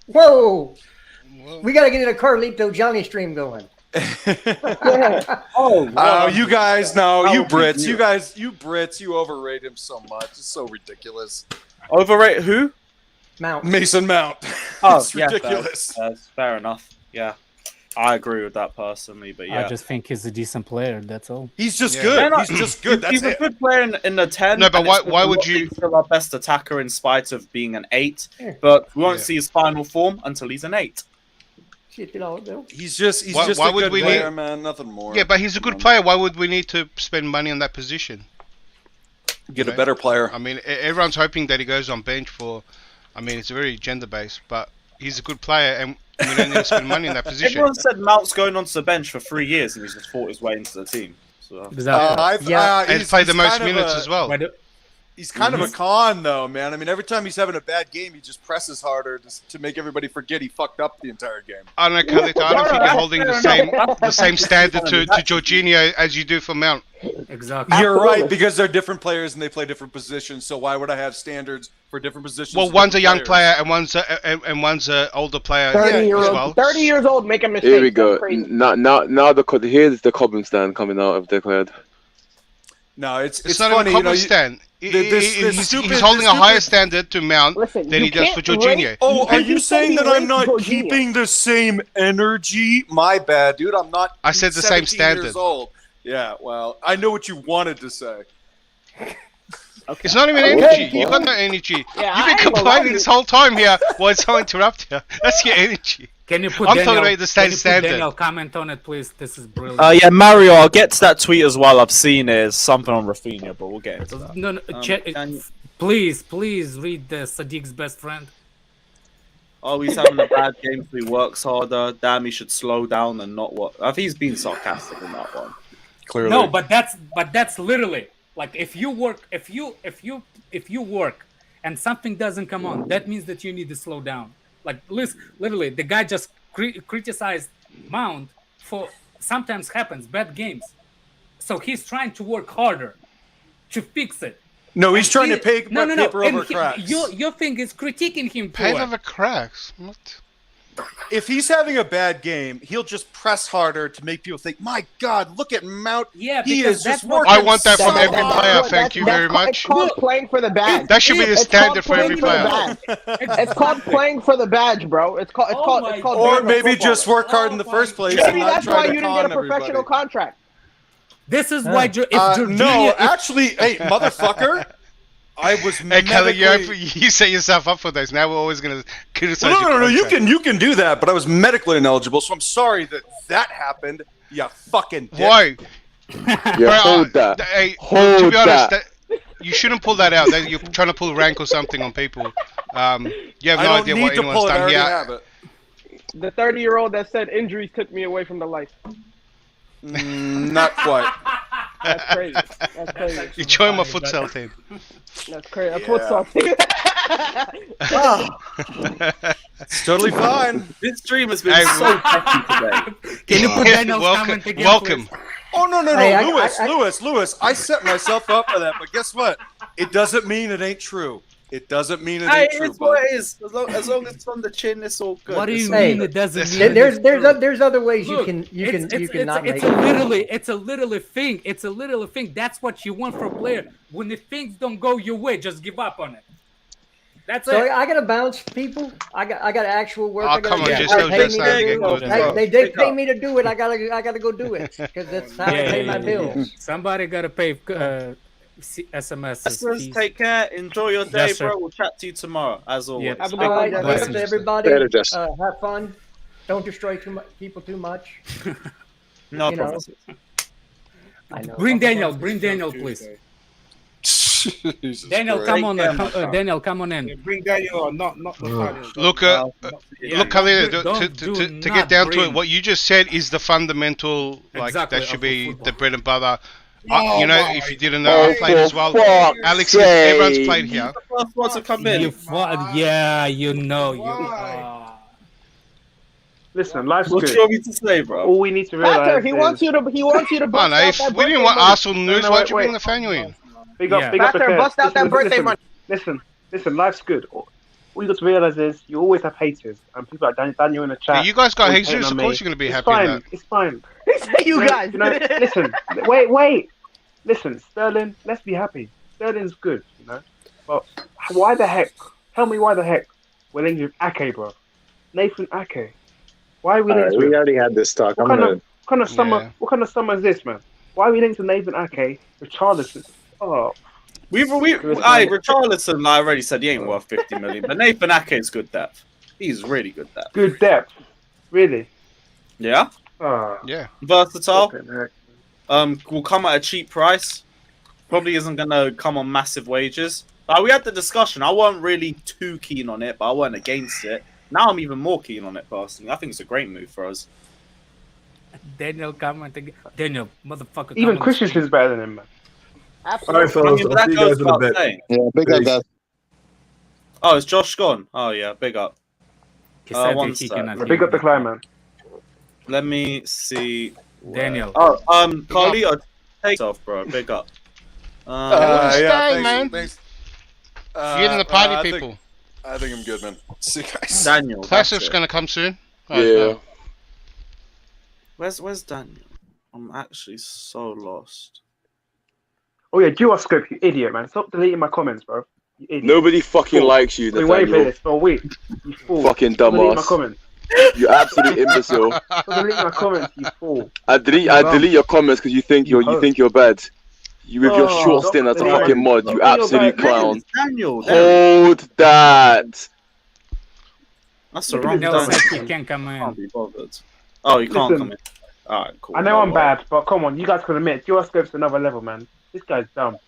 Whoa! We got to get a Carlito Johnny stream going.
You guys, no, you Brits, you Brits, you overrate him so much. It's so ridiculous.
Overrate who?
Mount.
Mason Mount.
Oh,
it's ridiculous.
That's fair enough. Yeah. I agree with that personally, but yeah.
I just think he's a decent player. That's all.
He's just good. He's just good. That's
he's a good player in the 10.
No, but why would you?
He's still our best attacker in spite of being an 8. But we won't see his final form until he's an 8.
He's just a good player, man. Nothing more.
Yeah, but he's a good player. Why would we need to spend money on that position?
Get a better player.
I mean, everyone's hoping that he goes on bench for. I mean, it's very gender-based, but he's a good player, and we don't need to spend money in that position.
Everyone said Mount's going onto the bench for 3 years, and he's just fought his way into the team. So.
Exactly.
He's played the most minutes as well.
He's kind of a con, though, man. I mean, every time he's having a bad game, he just presses harder to make everybody forget he fucked up the entire game.
I don't know, Khalid. I don't think you're holding the same standard to Jorginho as you do for Mount.
Exactly.
You're right, because they're different players and they play different positions. So why would I have standards for different positions?
Well, one's a young player and one's a older player.
30 years old, make a mistake.
Here we go. Now here's the Cobham stand coming out of the crowd.
No, it's
not
funny.
Even a stand. He's holding a higher standard to Mount than he does for Jorginho.
Oh, are you saying that I'm not keeping the same energy? My bad, dude. I'm not.
I said the same standard.
Years old. Yeah, well, I know what you wanted to say.
It's not even energy. You got no energy. You've been complaining this whole time here. Why it's so interrupt you? That's your energy.
Can you put
I'm
Daniel,
talking about the same standard.
Daniel, comment on it, please. This is brilliant.
Yeah, Mario, I'll get to that tweet as well. I've seen it. It's something on Rafinha, but we'll get into that.
No, please read the Sadiq's best friend.
Oh, he's having a bad game, so he works harder. Damn, he should slow down and not what. I think he's being sarcastic in that one.
Clearly.
No, but that's literally like if you work and something doesn't come on, that means that you need to slow down. Like literally, the guy just criticized Mount for sometimes happens bad games, so he's trying to work harder to fix it.
No, he's trying to paper over cracks.
Your thing is critiquing him.
Paper over cracks. What?
If he's having a bad game, he'll just press harder to make people think, "My God, look at Mount!
Yeah,
he is just working."
I want that
so
from every
hard."
player. Thank you very much.
It's called playing for the badge.
That should be the standard for every player.
It's called playing for the badge, bro. It's called.
Or maybe just work hard in the first place.
Maybe that's why you didn't get a professional contract.
This is why.
Actually, hey, motherfucker. I was medically...
you set yourself up for this. Now we're always going to criticize you.
No. You can do that, but I was medically ineligible, so I'm sorry that happened. You fucking dick.
Why?
Yeah, hold that.
To be honest, you shouldn't pull that out. You're trying to pull rank or something on people. You have no idea what anyone's done here.
The 30-year-old that said injuries took me away from the life.
Not quite.
That's crazy. That's crazy.
You join my futsal team.
That's crazy. A futsal team.
It's totally fine.
This stream has been so happy today.
Can you put Daniel's comment again?
Welcome.
Please?
Oh, no. Lewis. I set myself up for that, but guess what? It doesn't mean it ain't true. It doesn't mean it ain't true.
It's what it is. As long as it's on the chin, it's all good.
What do you mean it doesn't mean
there's other ways you can not make
it. It's a little thing. It's a little thing. That's what you want from a player. When the things don't go your way, just give up on it. That's it.
I gotta bounce people. I got actual work.
Oh, come on,
they pay me to do it. I gotta go do it because that's how I pay my bills.
Somebody gotta pay SMS.
Take care. Enjoy your day, bro. We'll chat to you tomorrow, as always.
Have a good one, everybody. Have fun. Don't destroy people too much.
No
You know.
promises.
I know.
Bring Daniel, please.
Jesus
Daniel,
Christ.
come on, Daniel, come on in.
Yeah, bring Daniel on, not the
Look, Khalid, to get down to it, what you just said is the fundamental, like
Exactly,
that should
of
be
football.
the bread and butter.
Oh,
You know,
my
if you didn't know, I played as well.
fuck's
Alex,
sake.
everyone's played here.
The first one to come in.
Yeah, you know.
Why?
Listen, life's
What do
good.
you want me to say, bro?
All we need to
Banter,
realize
he
is...
wants you to
Come
bust
on,
out
if
that
we didn't
birthday
want
money.
Arsenal news,
No,
why'd you
wait.
bring the family in?
Big up the
Banter,
fans.
bust out that birthday money.
Listen, life's good. All you got to realize is you always have haters and people like Daniel in the chat.
Yeah, you guys got
always
Jesus,
hating
of
on
course
me.
you're going to be
It's
happy
fine.
with that.
It's fine.
He said you guys.
Listen. Wait. Listen, Sterling. Let's be happy. Sterling's good, you know. But why the heck? Tell me why the heck we're linked with Ake, bro. Nathan Ake. Why are we linked with?
We already had this talk.
What kind of summer is this, man? Why are we linked to Nathan Ake, Richarlison? Oh,
Richarlison, I already said he ain't worth 50 million, but Nathan Ake is good depth. He's really good depth.
good depth. Really?
Yeah,
Yeah.
versatile. Will come at a cheap price. Probably isn't gonna come on massive wages. We had the discussion. I wasn't really too keen on it, but I wasn't against it. Now I'm even more keen on it personally. I think it's a great move for us.
Daniel, come on. Daniel, motherfucker.
Even Christensen's better than him, man.
All right, fellas. I'll see you guys in a bit.
Yeah, big up, guys.
Oh, is Josh gone? Oh yeah, big up. One sec.
Big up the climb, man.
Let me see.
Daniel.
Oh, Carlito, take yourself, bro. Big up.
Thanks.
You're in the party, people.
I think I'm good, man. See you guys.
Daniel.
Classic's going to come soon.
Yeah.
Where's Daniel? I'm actually so lost.
Oh yeah, Duoscope, you idiot, man. Stop deleting my comments, bro. You idiot.
Nobody fucking likes you,
I've been waiting for
Nathaniel.
this for a week. You fool.
Fucking
Stop deleting my
dumbass.
comments.
You absolute imbecile.
Stop deleting my comments, you fool.
I delete your comments because you think you're bad. You with your short stint as a fucking mod, you absolute clown.
Daniel.
Hold that.
That's the wrong
Daniel
time.
said he can't come in.
Can't be bothered. Oh, you can't come in. Alright, cool.
I know I'm bad, but come on, you guys can admit, Duoscope's another level, man. This guy's dumb.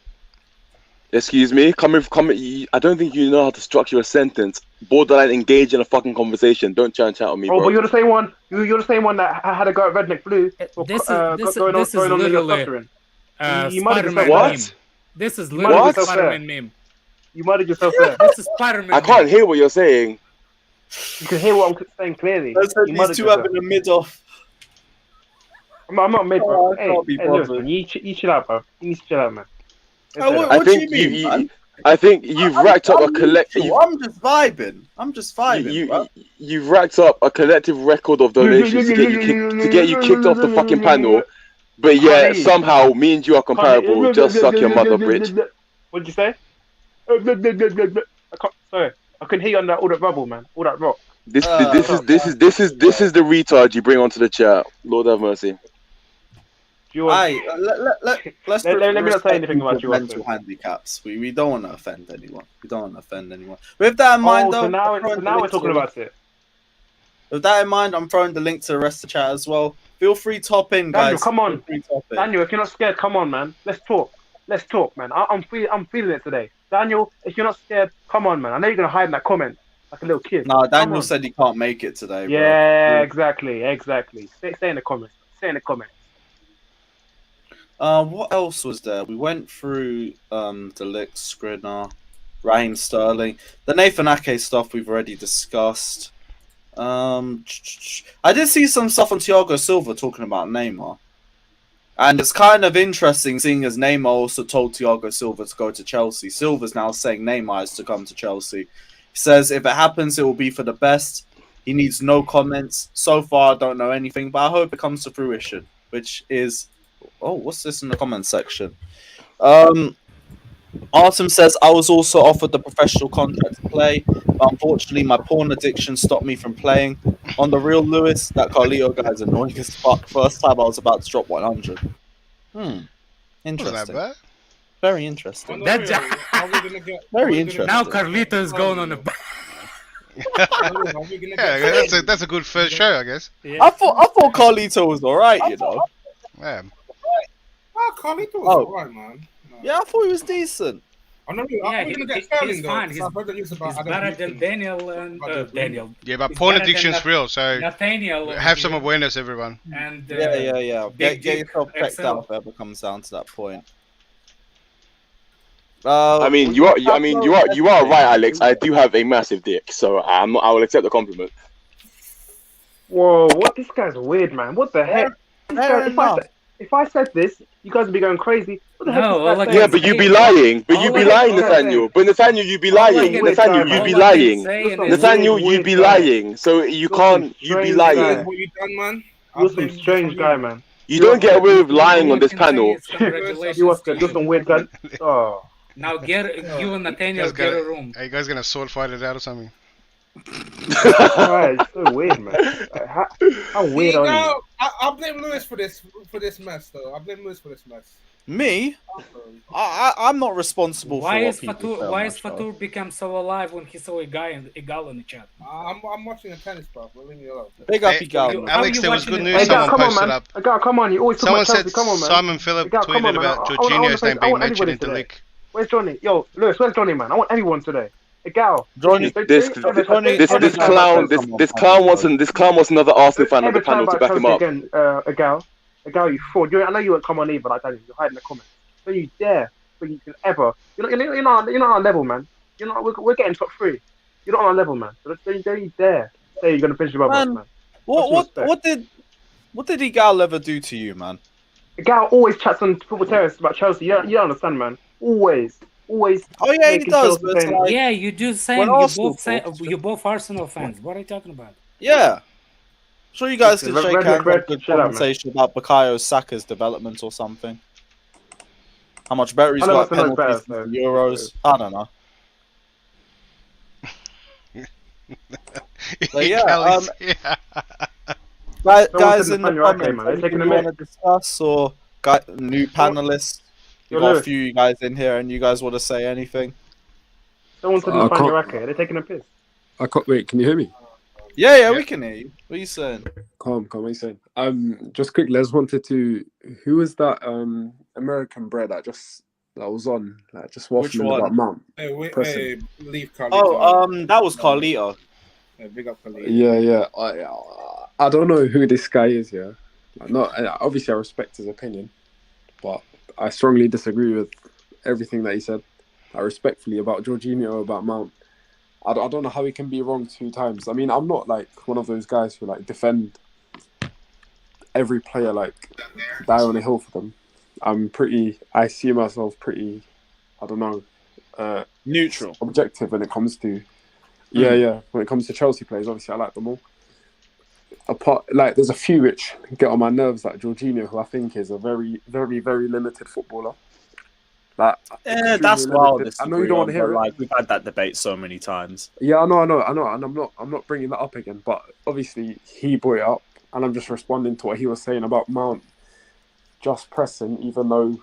Excuse me, I don't think you know how to structure a sentence. Borderline engage in a fucking conversation. Don't try and chat on me, bro.
But you're the same one. You're the same one that had a go at Redneck Blue.
This is literally Spider-Man meme.
What?
This is literally Spider-Man meme.
You murdered yourself there.
This is Spider-Man.
I can't hear what you're saying.
You can hear what I'm saying clearly.
Let's hope these two having a mid-off.
I'm not mid, bro.
I can't be bothered.
Listen, you chill out, bro. You need to chill out, man.
What do you mean, man?
I think you've racked up a collective.
I'm just vibing. Bro.
You've racked up a collective record of donations to get you kicked off the fucking panel, but yeah, somehow me and you are comparable. Just suck your mother, bridge.
What did you say? Sorry, I couldn't hear you on all that rubble, man. All that rock.
This is the retard you bring onto the chat. Lord have mercy.
Let's
let me not say anything about you.
Mental handicaps. We don't want to offend anyone. With that in mind, though,
so now we're talking about it.
With that in mind, I'm throwing the link to the rest of the chat as well. Feel free to hop in, guys.
Daniel, come on. Daniel, if you're not scared, come on, man. Let's talk, man. I'm feeling it today. Daniel, if you're not scared, come on, man. I know you're gonna hide in that comment like a little kid.
No, Daniel said he can't make it today.
Yeah,
bro.
exactly. Stay in the comments.
What else was there? We went through the Ligt, Skrinar, Raheem Sterling. The Nathan Ake stuff we've already discussed. I did see some stuff on Thiago Silva talking about Neymar. And it's kind of interesting seeing as Neymar also told Thiago Silva to go to Chelsea. Silva's now saying Neymar is to come to Chelsea. He says if it happens, it will be for the best. He needs no comments. So far, I don't know anything, but I hope it comes to fruition, which is... Oh, what's this in the comments section? Artem says, I was also offered the professional contract to play, but unfortunately my porn addiction stopped me from playing. On the real Lewis, that Carlito guy is annoying as fuck. First time I was about to drop 100. Interesting.
That
very interesting.
Very
interesting.
Now Carlito is going on a...
Yeah, that's a good first show, I guess.
Yeah.
I thought Carlito was alright, you know.
Yeah.
Oh, Carlito was alright, man. No.
Yeah, I thought he was decent.
I know.
Yeah,
We're gonna get Sterling
he's
though.
fine.
'Cause
He's
I've heard the news about Adam
better
Houston.
than Daniel and Daniel.
Yeah, but
He's
porn
better than
addiction's real, so
Nathaniel
have some awareness, everyone.
and
Yeah.
Big
Get
Dick
yourself checked
XL.
out if it ever comes down to that point.
I mean, you are right, Alex. I do have a massive dick, so I will accept the compliment.
Whoa, what? This guy's weird, man. What the heck? This guy, if I said this, you guys would be going crazy. What the heck is that saying?
Yeah, but you'd be lying. Nathaniel. But Nathaniel, you'd be lying. Nathaniel, you'd be lying. Nathaniel, you'd be lying. So you can't. You'd be lying.
What you done, man?
You're some strange guy, man.
You don't get away with lying on this panel.
You was just some weird guy. Oh.
Now you and Nathaniel get a room.
Are you guys gonna sword fight it out or something?
It's so weird, man. How weird are you?
I blame Lewis for this mess, though. I blame Lewis for this mess.
Me? I'm not responsible
Why
for
is Fatur become so alive when he saw a gal in the chat?
I'm watching a tennis, bro. Leave me alone.
Big up, Igal.
Alex, there was good news.
Hey,
Someone
come on,
posted
man.
up.
Come on, you always talk
Someone
about Chelsea.
said
Come on, man.
Simon Phillip
Come on,
tweeted
man.
about
I
Jorginho's
want
name being
everybody
mentioned into
today.
leak.
Where's Johnny? Yo, Lewis, where's Johnny, man? I want everyone today. Hey, Gal.
Johnny, this clown wants another Arsenal fan on the panel to back him up.
Again, a gal, you fraud. I know you won't come on either, like that. You're hiding the comments. Don't you dare. But you can ever. You're not on our level, man. You're not. We're getting top 3. You're not on our level, man. So don't you dare say you're gonna finish above us, man.
What did Igal ever do to you, man?
Gal always chats on Football Terrace about Chelsea. You don't understand, man. Always.
Oh yeah, he does. But it's like,
yeah, you do same. You both Arsenal fans. What are you talking about?
Yeah. Sure, you guys can
Red,
shake
red,
hands
red,
on good
shut up,
conversation about Bukayo Saka's development or something. How much better he's
I know
got
what's the most
penalties
better,
in the Euros. I don't know. But yeah, guys in the comments, anything you want to discuss or new panelists? You got a few you guys in here, and you guys want to say anything?
Someone said he's finding Iraqi. Are they taking a piss?
I can't wait. Can you hear me?
Yeah, we can hear you. What are you saying?
Calm. What are you saying? Just quickly, I just wanted to. Who was that American bred that was on? Just waffling about Mount.
Hey, leave Carlito.
Oh, that was Carlito.
Yeah, big up Carlito.
Yeah. I don't know who this guy is. Yeah, obviously I respect his opinion, but I strongly disagree with everything that he said. Respectfully about Jorginho, about Mount. I don't know how he can be wrong 2 times. I mean, I'm not like one of those guys who like defend every player, like die on a hill for them. I see myself pretty, I don't know,
neutral,
objective when it comes to, when it comes to Chelsea players. Obviously, I like them all. There's a few which get on my nerves, like Jorginho, who I think is a very, very, very limited footballer.
That's wild.
I know you don't want to hear it.
Like, we've had that debate so many times.
Yeah, I know, and I'm not bringing that up again. But obviously, he brought it up, and I'm just responding to what he was saying about Mount just pressing, even though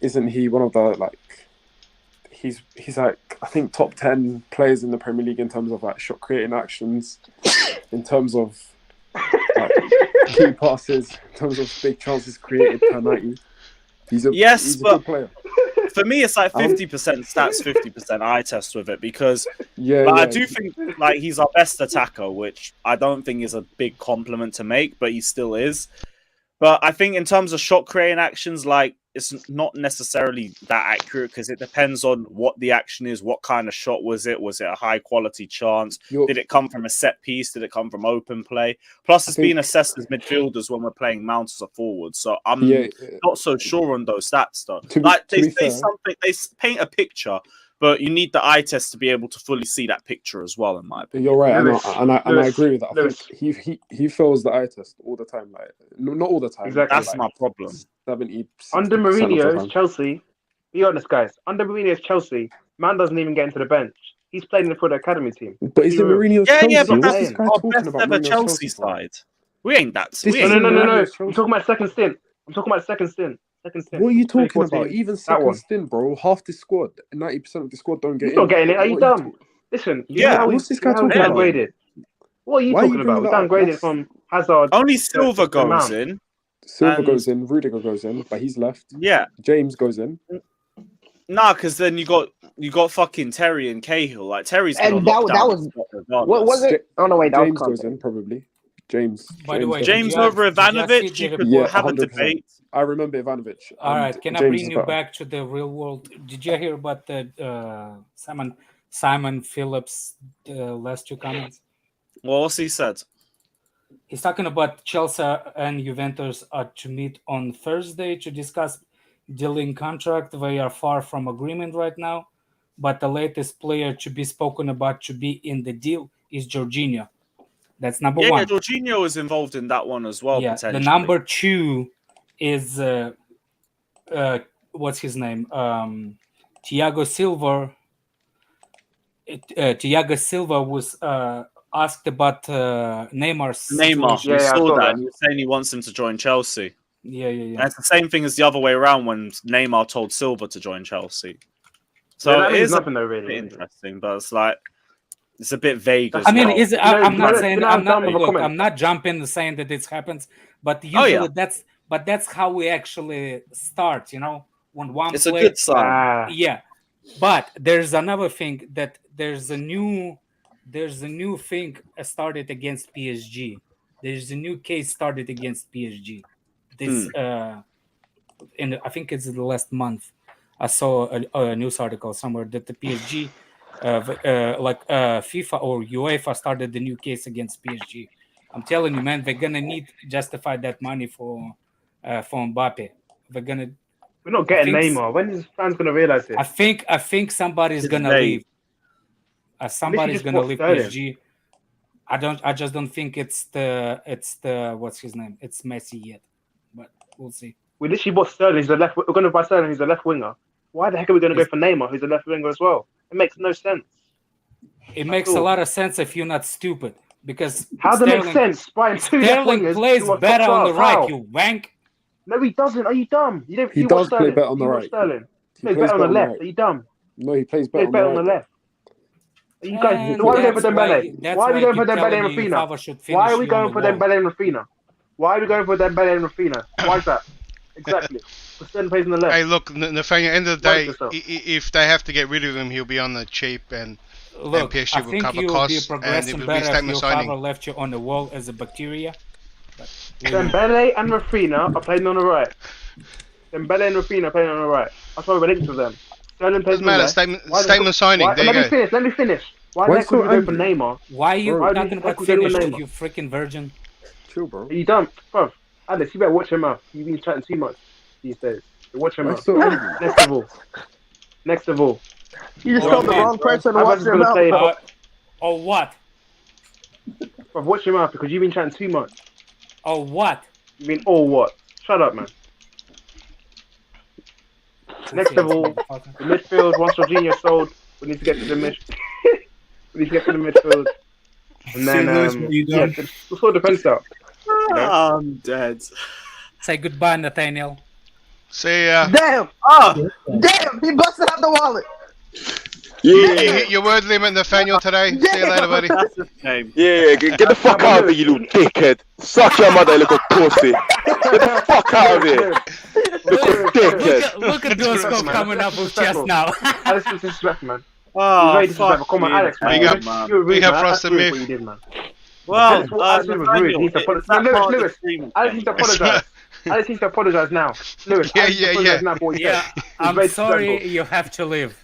isn't he one of the he's like I think top 10 players in the Premier League in terms of shot creating actions, in terms of key passes, in terms of big chances created per 90. He's a good player.
For me, it's like 50% stats, 50% eye test with it because I do think he's our best attacker, which I don't think is a big compliment to make, but he still is. But I think in terms of shot creating actions, it's not necessarily that accurate because it depends on what the action is. What kind of shot was it? Was it a high quality chance? Did it come from a set piece? Did it come from open play? Plus, it's being assessed as midfielders when we're playing Mount as a forward. So I'm not so sure on those stats, though. They say something, they paint a picture, but you need the eye test to be able to fully see that picture as well, in my opinion.
You're right, and I agree with that. I think he fails the eye test all the time. Not all the time.
Exactly.
That's my problem.
70,
under Mourinho's Chelsea, be honest, guys. Under Mourinho's Chelsea, man doesn't even get into the bench. He's playing for the academy team.
But is it Mourinho's Chelsea?
Yeah, but
What's
that's
this guy
our
talking
best
about?
ever
Mourinho's
Chelsea side. We ain't that.
No. I'm talking about second stint. Second stint.
What are you talking about? Even second stint, bro. Half the squad, 90% of the squad don't get in.
He's not getting it. Are you dumb? Listen,
what's this guy talking about?
Downgraded. What are you talking about? We downgraded from Hazard.
Only Silva goes in.
Silva goes in, Rudiger goes in, but he's left.
Yeah.
James goes in.
Nah, because then you got fucking Terry and Cahill. Like Terry's
and that was what was it? Oh no, wait, that
James
was
goes in probably. James.
By the way,
James over Ivanovic. You could have a
100%.
debate.
I remember Ivanovic.
All right, can I bring you back to the real world? Did you hear about the Simon Phillips last two comments?
Well, what's he said?
He's talking about Chelsea and Juventus are to meet on Thursday to discuss dealing contract. They are far from agreement right now, but the latest player to be spoken about to be in the deal is Jorginho. That's number one.
Yeah, Jorginho is involved in that one as well.
Yeah,
potentially.
the number two is what's his name? Thiago Silva. Thiago Silva was asked about Neymar's
Neymar.
situation.
You saw that. He was saying he wants him to join Chelsea.
Yeah.
And it's the same thing as the other way around when Neymar told Silva to join Chelsea. So
that
it is
nothing though, really.
Interesting, but it's like it's a bit vague. As
I mean,
well.
I'm not saying I'm not jumping saying that it happens, but usually that's how we actually start. You know, when one
it's a good sign.
Yeah, but there's another thing that there's a new thing started against PSG. There's a new case started against PSG. This and I think it's the last month. I saw a news article somewhere that the PSG, FIFA or UEFA started the new case against PSG. I'm telling you, man, they're gonna need to justify that money for Mbappe. We're
not getting Neymar. When is fans gonna realize this?
I think somebody's gonna leave. Somebody's gonna leave PSG. I just don't think it's the what's his name? It's Messi yet, but we'll see.
We literally bought Sterling. He's the left. We're going to buy Sterling. He's the left winger. Why the heck are we going to go for Neymar, who's the left winger as well? It makes no sense.
It makes a lot of sense if you're not stupid. Because
how does it make sense?
Sterling plays better on the right. You wank.
No, he doesn't. Are you dumb? You don't.
He does play better on the right.
Sterling. He plays better on the left. Are you dumb?
No, he plays better on the
left. You guys, why are we going for Dembele? Why are we going for Dembele and Rafinha? Why are we going for Dembele and Rafinha? Why are we going for Dembele and Rafinha? Why is that? Exactly. Sterling plays on the left.
Hey, look, Nathaniel, at the end of the day, if they have to get rid of him, he'll be on the cheap and PSG will cover costs and it will be a statement signing.
Father left you on the wall as a bacteria.
Dembele and Rafinha are playing on the right. Dembele and Rafinha are playing on the right. That's why we're linked to them. Sterling plays on the left.
Statement signing. There you go.
Let me finish. Why the heck would we go for Neymar?
Why are you talking about finish, you freaking virgin?
Chill, bro.
Are you dumb? Bro, Alex, you better watch your mouth. You've been chatting too much these days. Watch your mouth. Next of all.
You just told the wrong person to watch your mouth.
Or what?
Bro, watch your mouth because you've been chatting too much.
Or what?
You mean all what? Shut up, man. Next of all, the midfield, once Jorginho sold, we need to get to the midfield. And then, we'll sort defense out.
I'm dead.
Say goodbye, Nathaniel.
See ya.
Damn! Damn! He busted out the wallet.
Yeah. You hit your word limit, Nathaniel, today. See you later, buddy.
Yeah, get the fuck out of here, you little dickhead. Suck your mother, little pussy. Get the fuck out of here. Little dickhead.
Look at those scope coming up with chest now.
Alex is disrespectful, man.
Oh,
fuck. Come on, Alex, man.
We have frosted myth.
You did, man.
Well,
Alex needs to apologize. Alex needs to apologize now. Lewis,
yeah.
I'm sorry, you have to leave.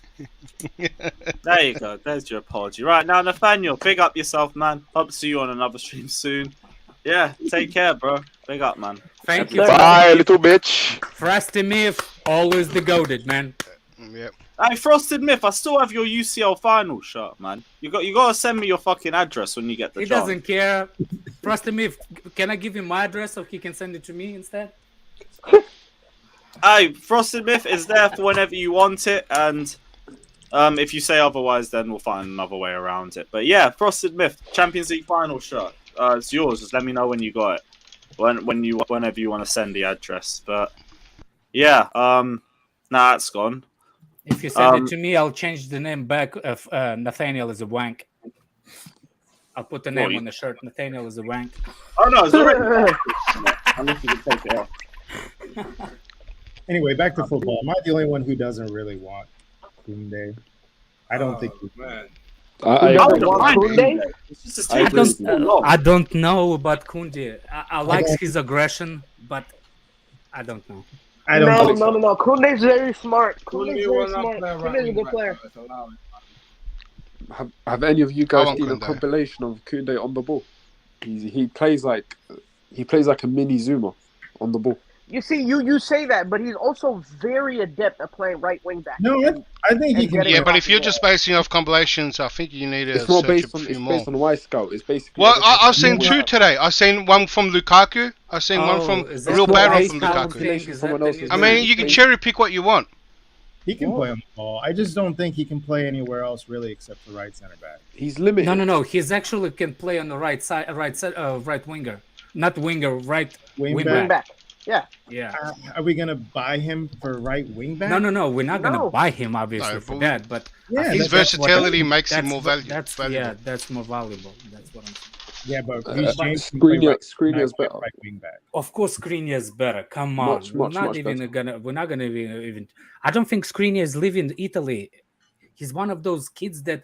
There you go. There's your apology. Right, now, Nathaniel, big up yourself, man. Hope to see you on another stream soon. Yeah, take care, bro. Big up, man.
Thank you.
Bye, little bitch.
Frosty Myth, always the goated, man.
Yep.
Hey, Frosted Myth, I still have your UCL final shirt, man. You gotta send me your fucking address when you get the
He
chance.
doesn't care. Frosted Myth, can I give him my address so he can send it to me instead?
Hey, Frosted Myth is there for whenever you want it, and if you say otherwise, then we'll find another way around it. But yeah, Frosted Myth, Champions League final shirt. It's yours. Just let me know when you got it. Whenever you want to send the address. But yeah, nah, it's gone.
If you send it to me, I'll change the name back of Nathaniel is a wank. I'll put the name on the shirt. Nathaniel is a wank.
Oh no, it's already. Unless you can take it off.
Anyway, back to football. Am I the only one who doesn't really want Koundé? I don't think.
I
don't know about Koundé. I like his aggression, but I don't know.
No. Koundé's very smart. Koundé's very smart. Koundé's a good player.
Have any of you guys seen a compilation of Koundé on the ball? He plays like a mini Zuma on the ball.
You see, you say that, but he's also very adept at playing right wing back.
No, I think he can.
Yeah, but if you're just basing off compilations, I think you need to
It's not
search
based
a
on.
few
It's
more.
based on Y-Scout. It's basically.
Well, I've seen two today. I've seen one from Lukaku. I've seen one from a real bad one from Lukaku. I mean, you can cherry pick what you want.
He can play on the ball. I just don't think he can play anywhere else really except for right center back.
He's limited.
No. He's actually can play on the right side, right winger, not winger, right
wing
back.
Yeah.
Are we gonna buy him for right wing back?
No. We're not gonna buy him obviously for that, but
his versatility makes him more valuable.
That's more valuable. That's what I'm saying.
Yeah, but Skriniar's
better.
Right wing back.
Of course, Skriniar's better. Come on, we're not gonna even. I don't think Skriniar is leaving Italy. He's one of those kids that,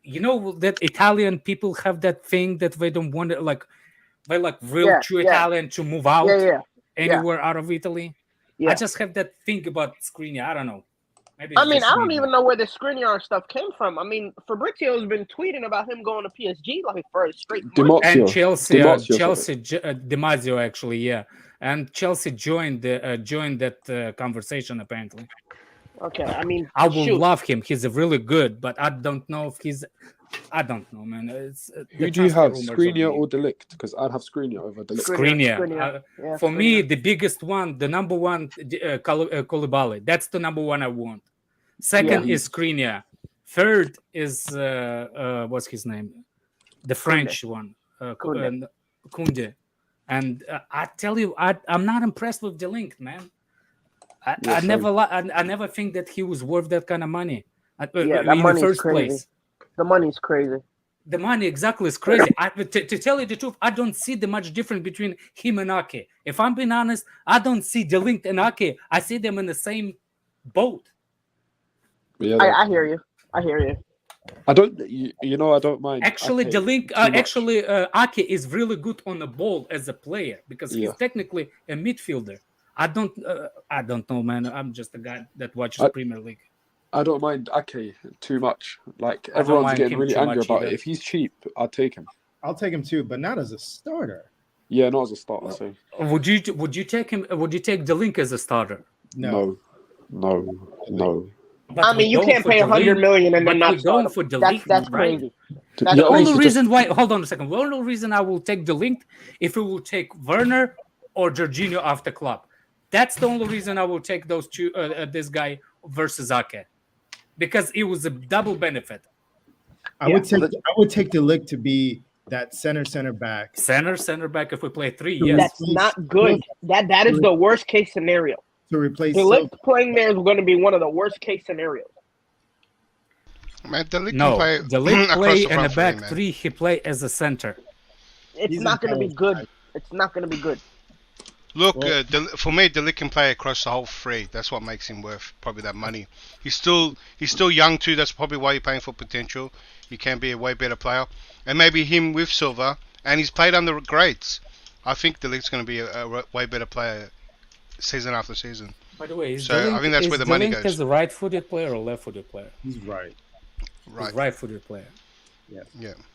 that Italian people have that thing that they don't want to they're true Italian to move out anywhere out of Italy. I just have that thing about Skriniar. I don't know. Maybe
I don't even know where the Skriniar stuff came from. I mean, Fabrizio's been tweeting about him going to PSG for a straight month.
And Chelsea, DiMarzio actually, yeah, and Chelsea joined that conversation apparently.
Okay, I mean,
I will love him. He's really good, but I don't know if he's. I don't know, man.
Who do you have, Skriniar or De Ligt? Because I'd have Skriniar over De Ligt.
Skriniar. For me, the biggest one, the number one, Koulibaly. That's the number one I want. Second is Skriniar. Third is what's his name? The French one, Koundé. And I tell you, I'm not impressed with De Ligt, man. I never think that he was worth that kind of money.
That
in
money's
the first
crazy.
place.
The money's crazy.
The money exactly is crazy. To tell you the truth, I don't see the much difference between him and Ake. If I'm being honest, I don't see De Ligt and Ake. I see them in the same boat.
Yeah,
I hear you. I
don't. I don't mind.
Actually, De Ligt, Ake is really good on the ball as a player because he's technically a midfielder. I don't know, man. I'm just a guy that watches Premier League.
I don't mind Ake too much. Like everyone's getting really angry about it. If he's cheap, I'll take him.
I'll take him too, but not as a starter.
Yeah, not as a starter. So.
Would you take him? Would you take De Ligt as a starter?
No.
But
I mean, you can't pay 100 million and then not start.
For De Ligt,
that's
right?
crazy.
The only reason why, hold on a second. The only reason I will take De Ligt if it will take Werner or Jorginho off the club. That's the only reason I will take those two. This guy versus Ake. Because it was a double benefit.
I would take De Ligt to be that center back.
Center back if we play 3. Yes.
That's not good. That is the worst case scenario.
To replace
De Ligt playing there is going to be one of the worst case scenarios.
Man, De Ligt
play in the back 3. He play as a center.
It's not going to be good. It's not going to be good.
Look, for me, De Ligt can play across the whole 3. That's what makes him worth probably that money. He's still young too. That's probably why you're paying for potential. He can be a way better player, and maybe him with Silva. And he's played under greats. I think De Ligt's going to be a way better player season after season.
By the way,
I think that's where the money goes.
Is a right-footed player or left-footed player?
He's right.
He's right-footed player.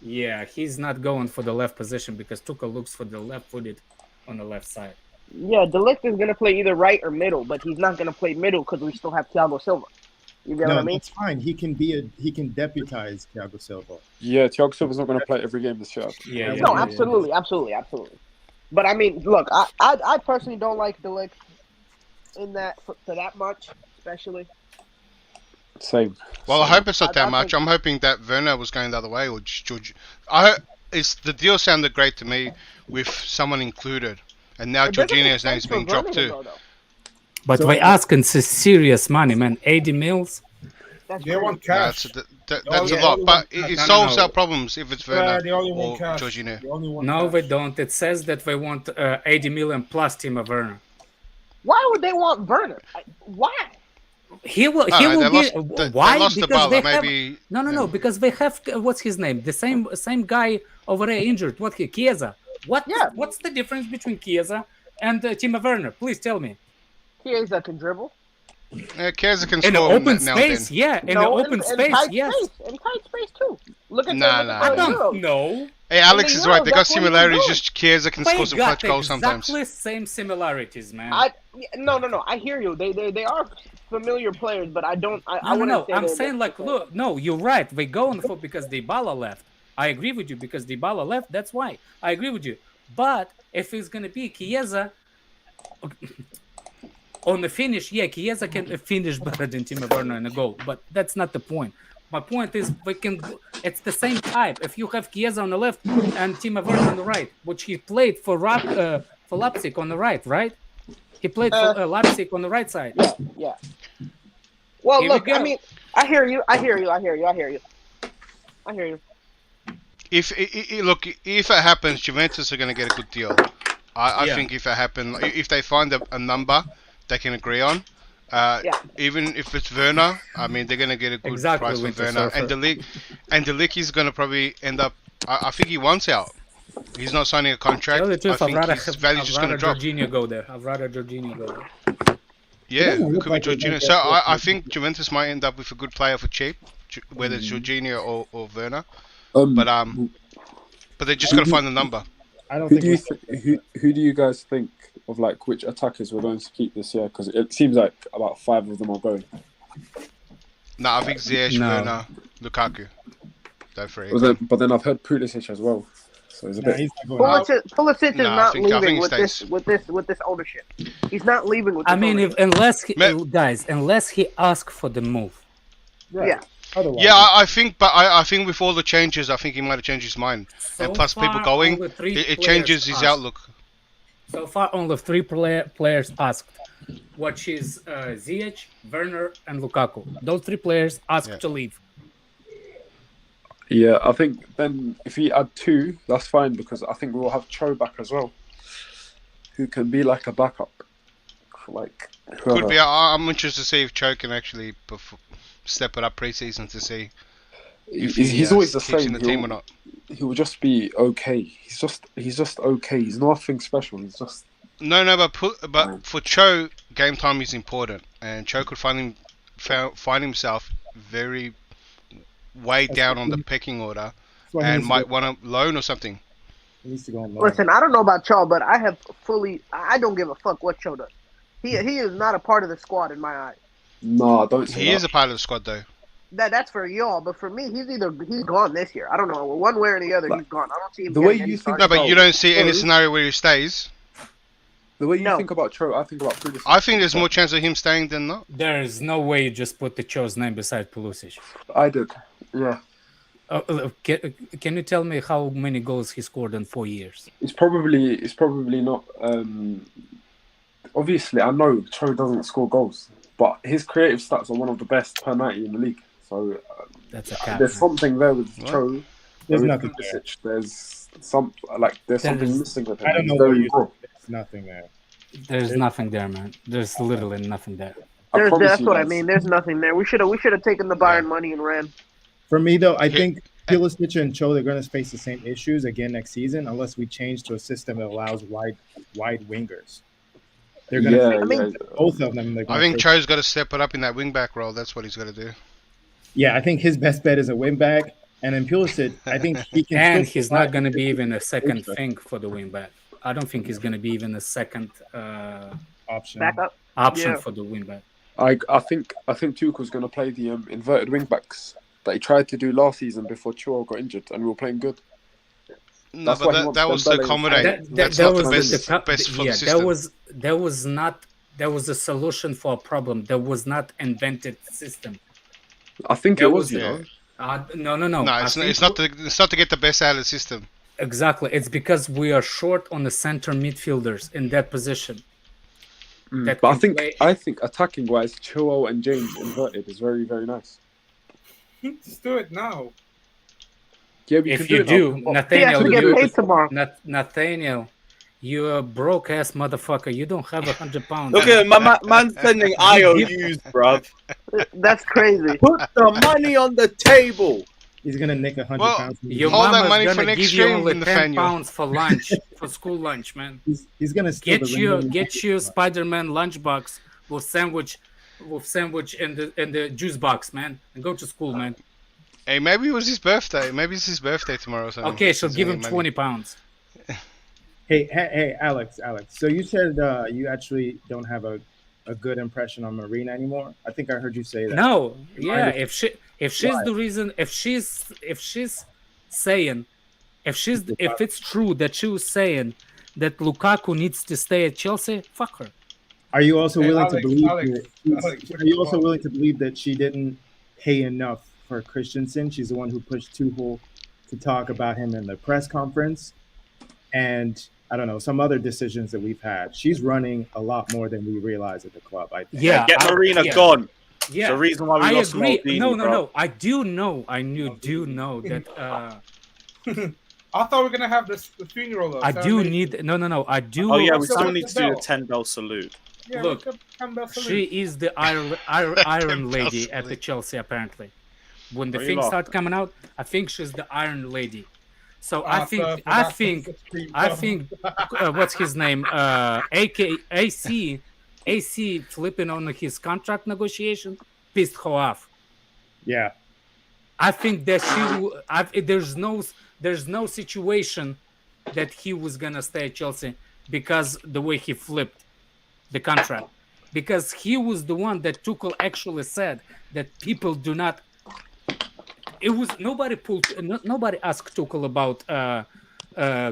Yeah. He's not going for the left position because Tuchel looks for the left-footed on the left side.
Yeah, De Ligt is going to play either right or middle, but he's not going to play middle because we still have Thiago Silva. You get what I mean?
That's fine. He can deputize Thiago Silva.
Yeah, Thiago Silva's not going to play every game this year.
Absolutely. But I mean, look, I personally don't like De Ligt in that for that much, especially.
Same.
Well, I hope it's not that much. I'm hoping that Werner was going the other way, or George. The deal sounded great to me with someone included. And now Jorginho's name's being dropped too.
But
So-
we asking serious money, man. 80 mils.
They want cash.
That's a lot, but it solves our problems if it's Werner
they only
or
want cash.
Jorginho.
They only want
No,
cash.
we don't. It says that we want 80 million plus Timo Werner.
Why would they want Werner? Why?
He will.
I
He
don't know,
will
they
be.
lost- they
Why?
lost the
Because
ball,
they
maybe-
have. No. Because they have. What's his name? The same guy over there injured. What? Chiesa. What?
Yeah.
What's the difference between Chiesa and Timo Werner? Please tell me.
Chiesa can dribble.
Chiesa can
In
score
the open
now and
space,
then.
yeah. In the open space,
tight
yes.
Space, in tight space too. Look at
Nah,
the
nah,
I
Euros.
don't know.
Hey, Alex
In
is
the
right.
Euros,
They got
that's what he was
similarities.
doing.
Just Chiesa can
They
score some
got
clutch goals sometimes.
exactly same similarities, man.
No. I hear you. They are familiar players, but I don't. I
No.
wouldn't say
I'm
they're
saying like, look, no, you're right. They go on the foot because Dybala left. I agree with you because Dybala left. That's why I agree with you. But if it's gonna be Chiesa on the finish, yeah, Chiesa can finish better than Timo Werner in a goal. But that's not the point. My point is we can. It's the same type. If you have Chiesa on the left and Timo Werner on the right, which he played for Leipzig on the right? He played for Leipzig on the right side.
Yeah. Well,
Here we
look.
go.
I mean, I hear you.
If it happens, Juventus are going to get a good deal. I think if it happens, if they find a number they can agree on, even if it's Werner, I mean they're going to get a good price for Werner. And De Ligt is going to probably end up. I think he wants out. He's not signing a contract.
Tell the truth,
I think his value is just going to drop.
Jorginho go there. I'd rather Jorginho go there.
Yeah, it could be Jorginho. So I think Juventus might end up with a good player for cheap, whether it's Jorginho or Werner. But they just got to find the number.
I don't
Who
think
who do you guys think of like which attackers we're going to keep this year? Because it seems like about 5 of them are going.
No, I think Ziyech, Werner, Lukaku. Those three.
But then I've heard Pulisic as well. So it's a bit.
Pulisic is not
I
leaving
think
with this ownership. He's not leaving with. This
I mean,
ownership.
unless he asks for the move.
Right.
Yeah.
Otherwise,
Yeah, I think, but I think with all the changes, I think he might have changed his mind. And plus, people
far,
going,
only 3
it changes his
players
outlook.
So far, only 3 players asked, which is Ziyech, Werner, and Lukaku. Those 3 players asked to leave.
Yeah, I think then if he add 2, that's fine because I think we'll have Cho back as well, who can be like a backup. Like
Could be. I'm interested to see if Cho can actually step it up pre-season to see if
he's always the
keeps
same.
in the team or not.
He will just be okay. He's just okay. He's nothing special. He's just
No, but for Cho, game time is important, and Cho could find himself very way down on the pecking order, and might want to loan or something.
He needs to go on loan.
Listen, I don't know about Cho, but I don't give a fuck what Cho does. He is not a part of the squad in my eyes.
No, I don't say
He
that.
is a part of the squad though.
That's for y'all, but for me, he's gone this year. I don't know, one way or the other, he's gone. I don't see him.
The way
getting
you
any
think
No, but
about
you don't see any
Cho,
scenario where he stays.
The way you think about Cho, I think about Pulisic.
I think there's more chance of him staying than not.
There's no way you just put the Cho's name beside Pulisic.
I did. Yeah.
Can you tell me how many goals he scored in 4 years?
It's probably not. Obviously, I know Cho doesn't score goals, but his creative stats are one of the best per 90 in the league. So
that's a cap.
There's something there with Cho.
There's
with
nothing
Pulisic. There's something missing with him.
I don't
He's
know what
very
you
raw.
There's nothing there.
There's nothing there, man. There's literally nothing there.
That's what I mean. There's nothing there. We should have taken the Bayern money and ran.
For me, though, I think Pulisic and Cho, they're going to face the same issues again next season unless we change to a system that allows wide wingers. They're going to both of them.
I think Cho's got to step it up in that wing back role. That's what he's got to do.
Yeah, I think his best bet is a wing back. And then Pulisic, I think he can.
And he's not going to be even a second thing for the wing back. I don't think he's going to be even a second
option.
Backup
for the wing back.
I think Tuchel's going to play the inverted wing backs that he tried to do last season before Cho got injured, and we were playing good.
No, but that was to accommodate. That's not the best for the system.
That was a solution for a problem. That was not invented system.
I think it was.
No.
No, it's not to get the best out of the system.
Exactly. It's because we are short on the center midfielders in that position. that
But
can play.
I think attacking wise, Chilwell and James inverted is very, very nice.
Just do it now.
Yeah, we
If
can
you
do
do, Nathaniel,
tomorrow.
Nathaniel, you a broke ass motherfucker. You don't have 100 pounds.
Look at my man spending IOUs, bruv.
That's crazy.
Put the money on the table.
He's gonna nick 100 pounds.
Your
hold that
mama's
money
gonna
for next
give you
stream,
only 10
Nathaniel.
pounds for lunch, for school lunch, man.
He's gonna steal
get you Spider-Man lunchbox with sandwich and the juice box, man, and go to school, man.
Hey, maybe it was his birthday. Maybe it's his birthday tomorrow or something.
Okay, so give him 20 pounds.
Hey, Alex. So you said you actually don't have a good impression on Marina anymore. I think I heard you say that.
No, yeah. If she's
Why?
the reason, if it's true that she was saying that Lukaku needs to stay at Chelsea, fuck her.
Are you also willing to believe?
Alex,
are you also willing to believe that she didn't pay enough for Christensen? She's the one who pushed Tuchel to talk about him in the press conference, and I don't know, some other decisions that we've had. She's running a lot more than we realize at the club, I think.
Yeah, get Marina gone.
Yeah,
the reason why we lost
agree.
Maldini,
No. I do know that.
I thought we were gonna have the funeral. Though,
I do need. No. I do.
Oh yeah, we still need to do a 10-bell salute.
Yeah,
Look, she is the Iron Lady at the Chelsea. Apparently, when the things start coming out, I think she's the Iron Lady. So I think what's his name? AC flipping on his contract negotiation pissed her off.
Yeah,
I think that there's no situation that he was gonna stay at Chelsea because the way he flipped the contract, because he was the one that Tuchel actually said that people do not. It was nobody asked Tuchel about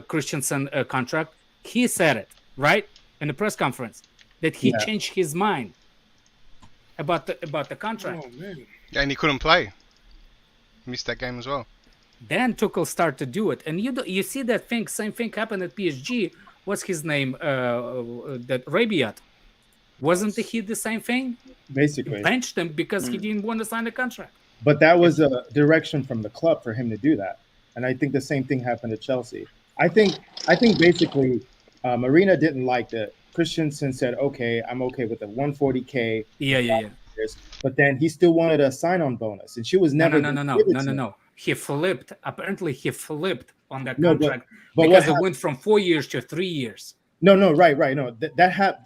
Christensen contract. He said it right in the press conference that he changed his mind about the contract.
Oh, man.
And he couldn't play. Missed that game as well.
Then Tuchel started to do it, and you see that same thing happened at PSG. What's his name? That Rabiot. Wasn't he the same thing?
Basically,
he benched him because he didn't want to sign the contract.
But that was a direction from the club for him to do that, and I think the same thing happened at Chelsea. I think basically Marina didn't like that. Christensen said, "Okay, I'm okay with the 140K."
Yeah.
But then he still wanted a sign-on bonus, and she was never.
No. He flipped. Apparently, he flipped on that contract
but
because it went from 4 years to 3 years.
No, right. No,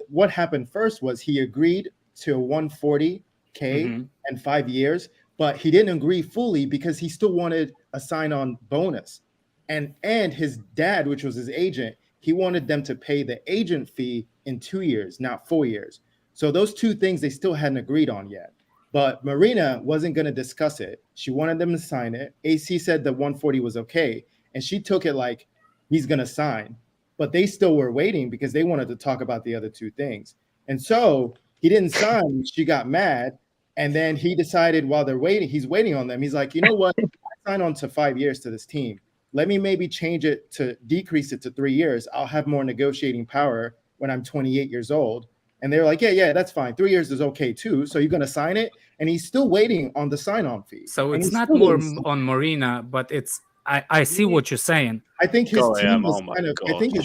what happened first was he agreed to 140K and 5 years, but he didn't agree fully because he still wanted a sign-on bonus, and his dad, which was his agent, he wanted them to pay the agent fee in 2 years, not 4 years. So those two things they still hadn't agreed on yet. But Marina wasn't going to discuss it. She wanted them to sign it. AC said the 140 was okay, and she took it like he's going to sign. But they still were waiting because they wanted to talk about the other two things. And so he didn't sign. She got mad. And then he decided while they're waiting, he's waiting on them. He's like, you know what? I signed on to 5 years to this team. Let me maybe decrease it to 3 years. I'll have more negotiating power when I'm 28 years old. And they're like, yeah, that's fine. 3 years is okay too. So you're going to sign it? And he's still waiting on the sign-on fee.
So it's not more on Marina, but it's I see what you're saying.
I think his team was kind of. I think his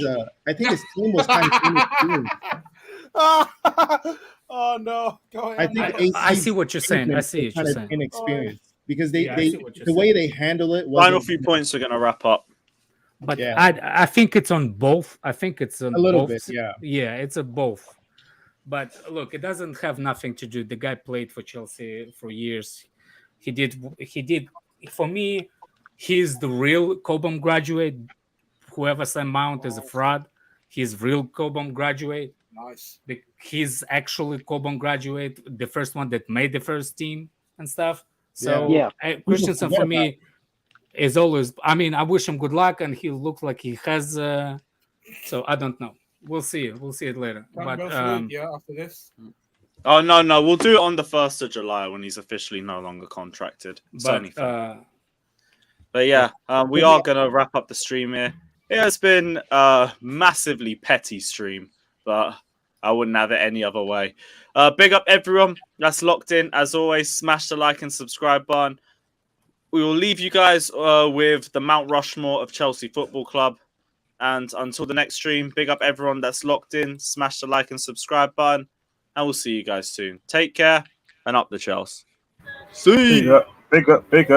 team was kind of inexperienced.
Oh no! Go ahead.
I see what you're saying. I see what you're saying.
Inexperienced because the way they handle it.
Final few points are going to wrap up.
But I think it's on both. I think it's on
a little
both.
bit. Yeah.
Yeah, it's a both. But look, it doesn't have nothing to do. The guy played for Chelsea for years. He did. For me, he's the real Cobham graduate. Whoever Sam Mount is a fraud. He's real Cobham graduate.
Nice.
He's actually Cobham graduate, the first one that made the first team and stuff. So Christensen for me is always. I mean, I wish him good luck, and he looks like he has. So I don't know. We'll see. We'll see it later. But
after this.
Oh no, we'll do it on the 1st of July when he's officially no longer contracted. But yeah, we are gonna wrap up the stream here. It has been a massively petty stream, but I wouldn't have it any other way. Big up everyone that's locked in. As always, smash the like and subscribe button. We will leave you guys with the Mount Rushmore of Chelsea Football Club. And until the next stream, big up everyone that's locked in. Smash the like and subscribe button. And we'll see you guys soon. Take care and up the Chelsea.
See ya. Big up, big up.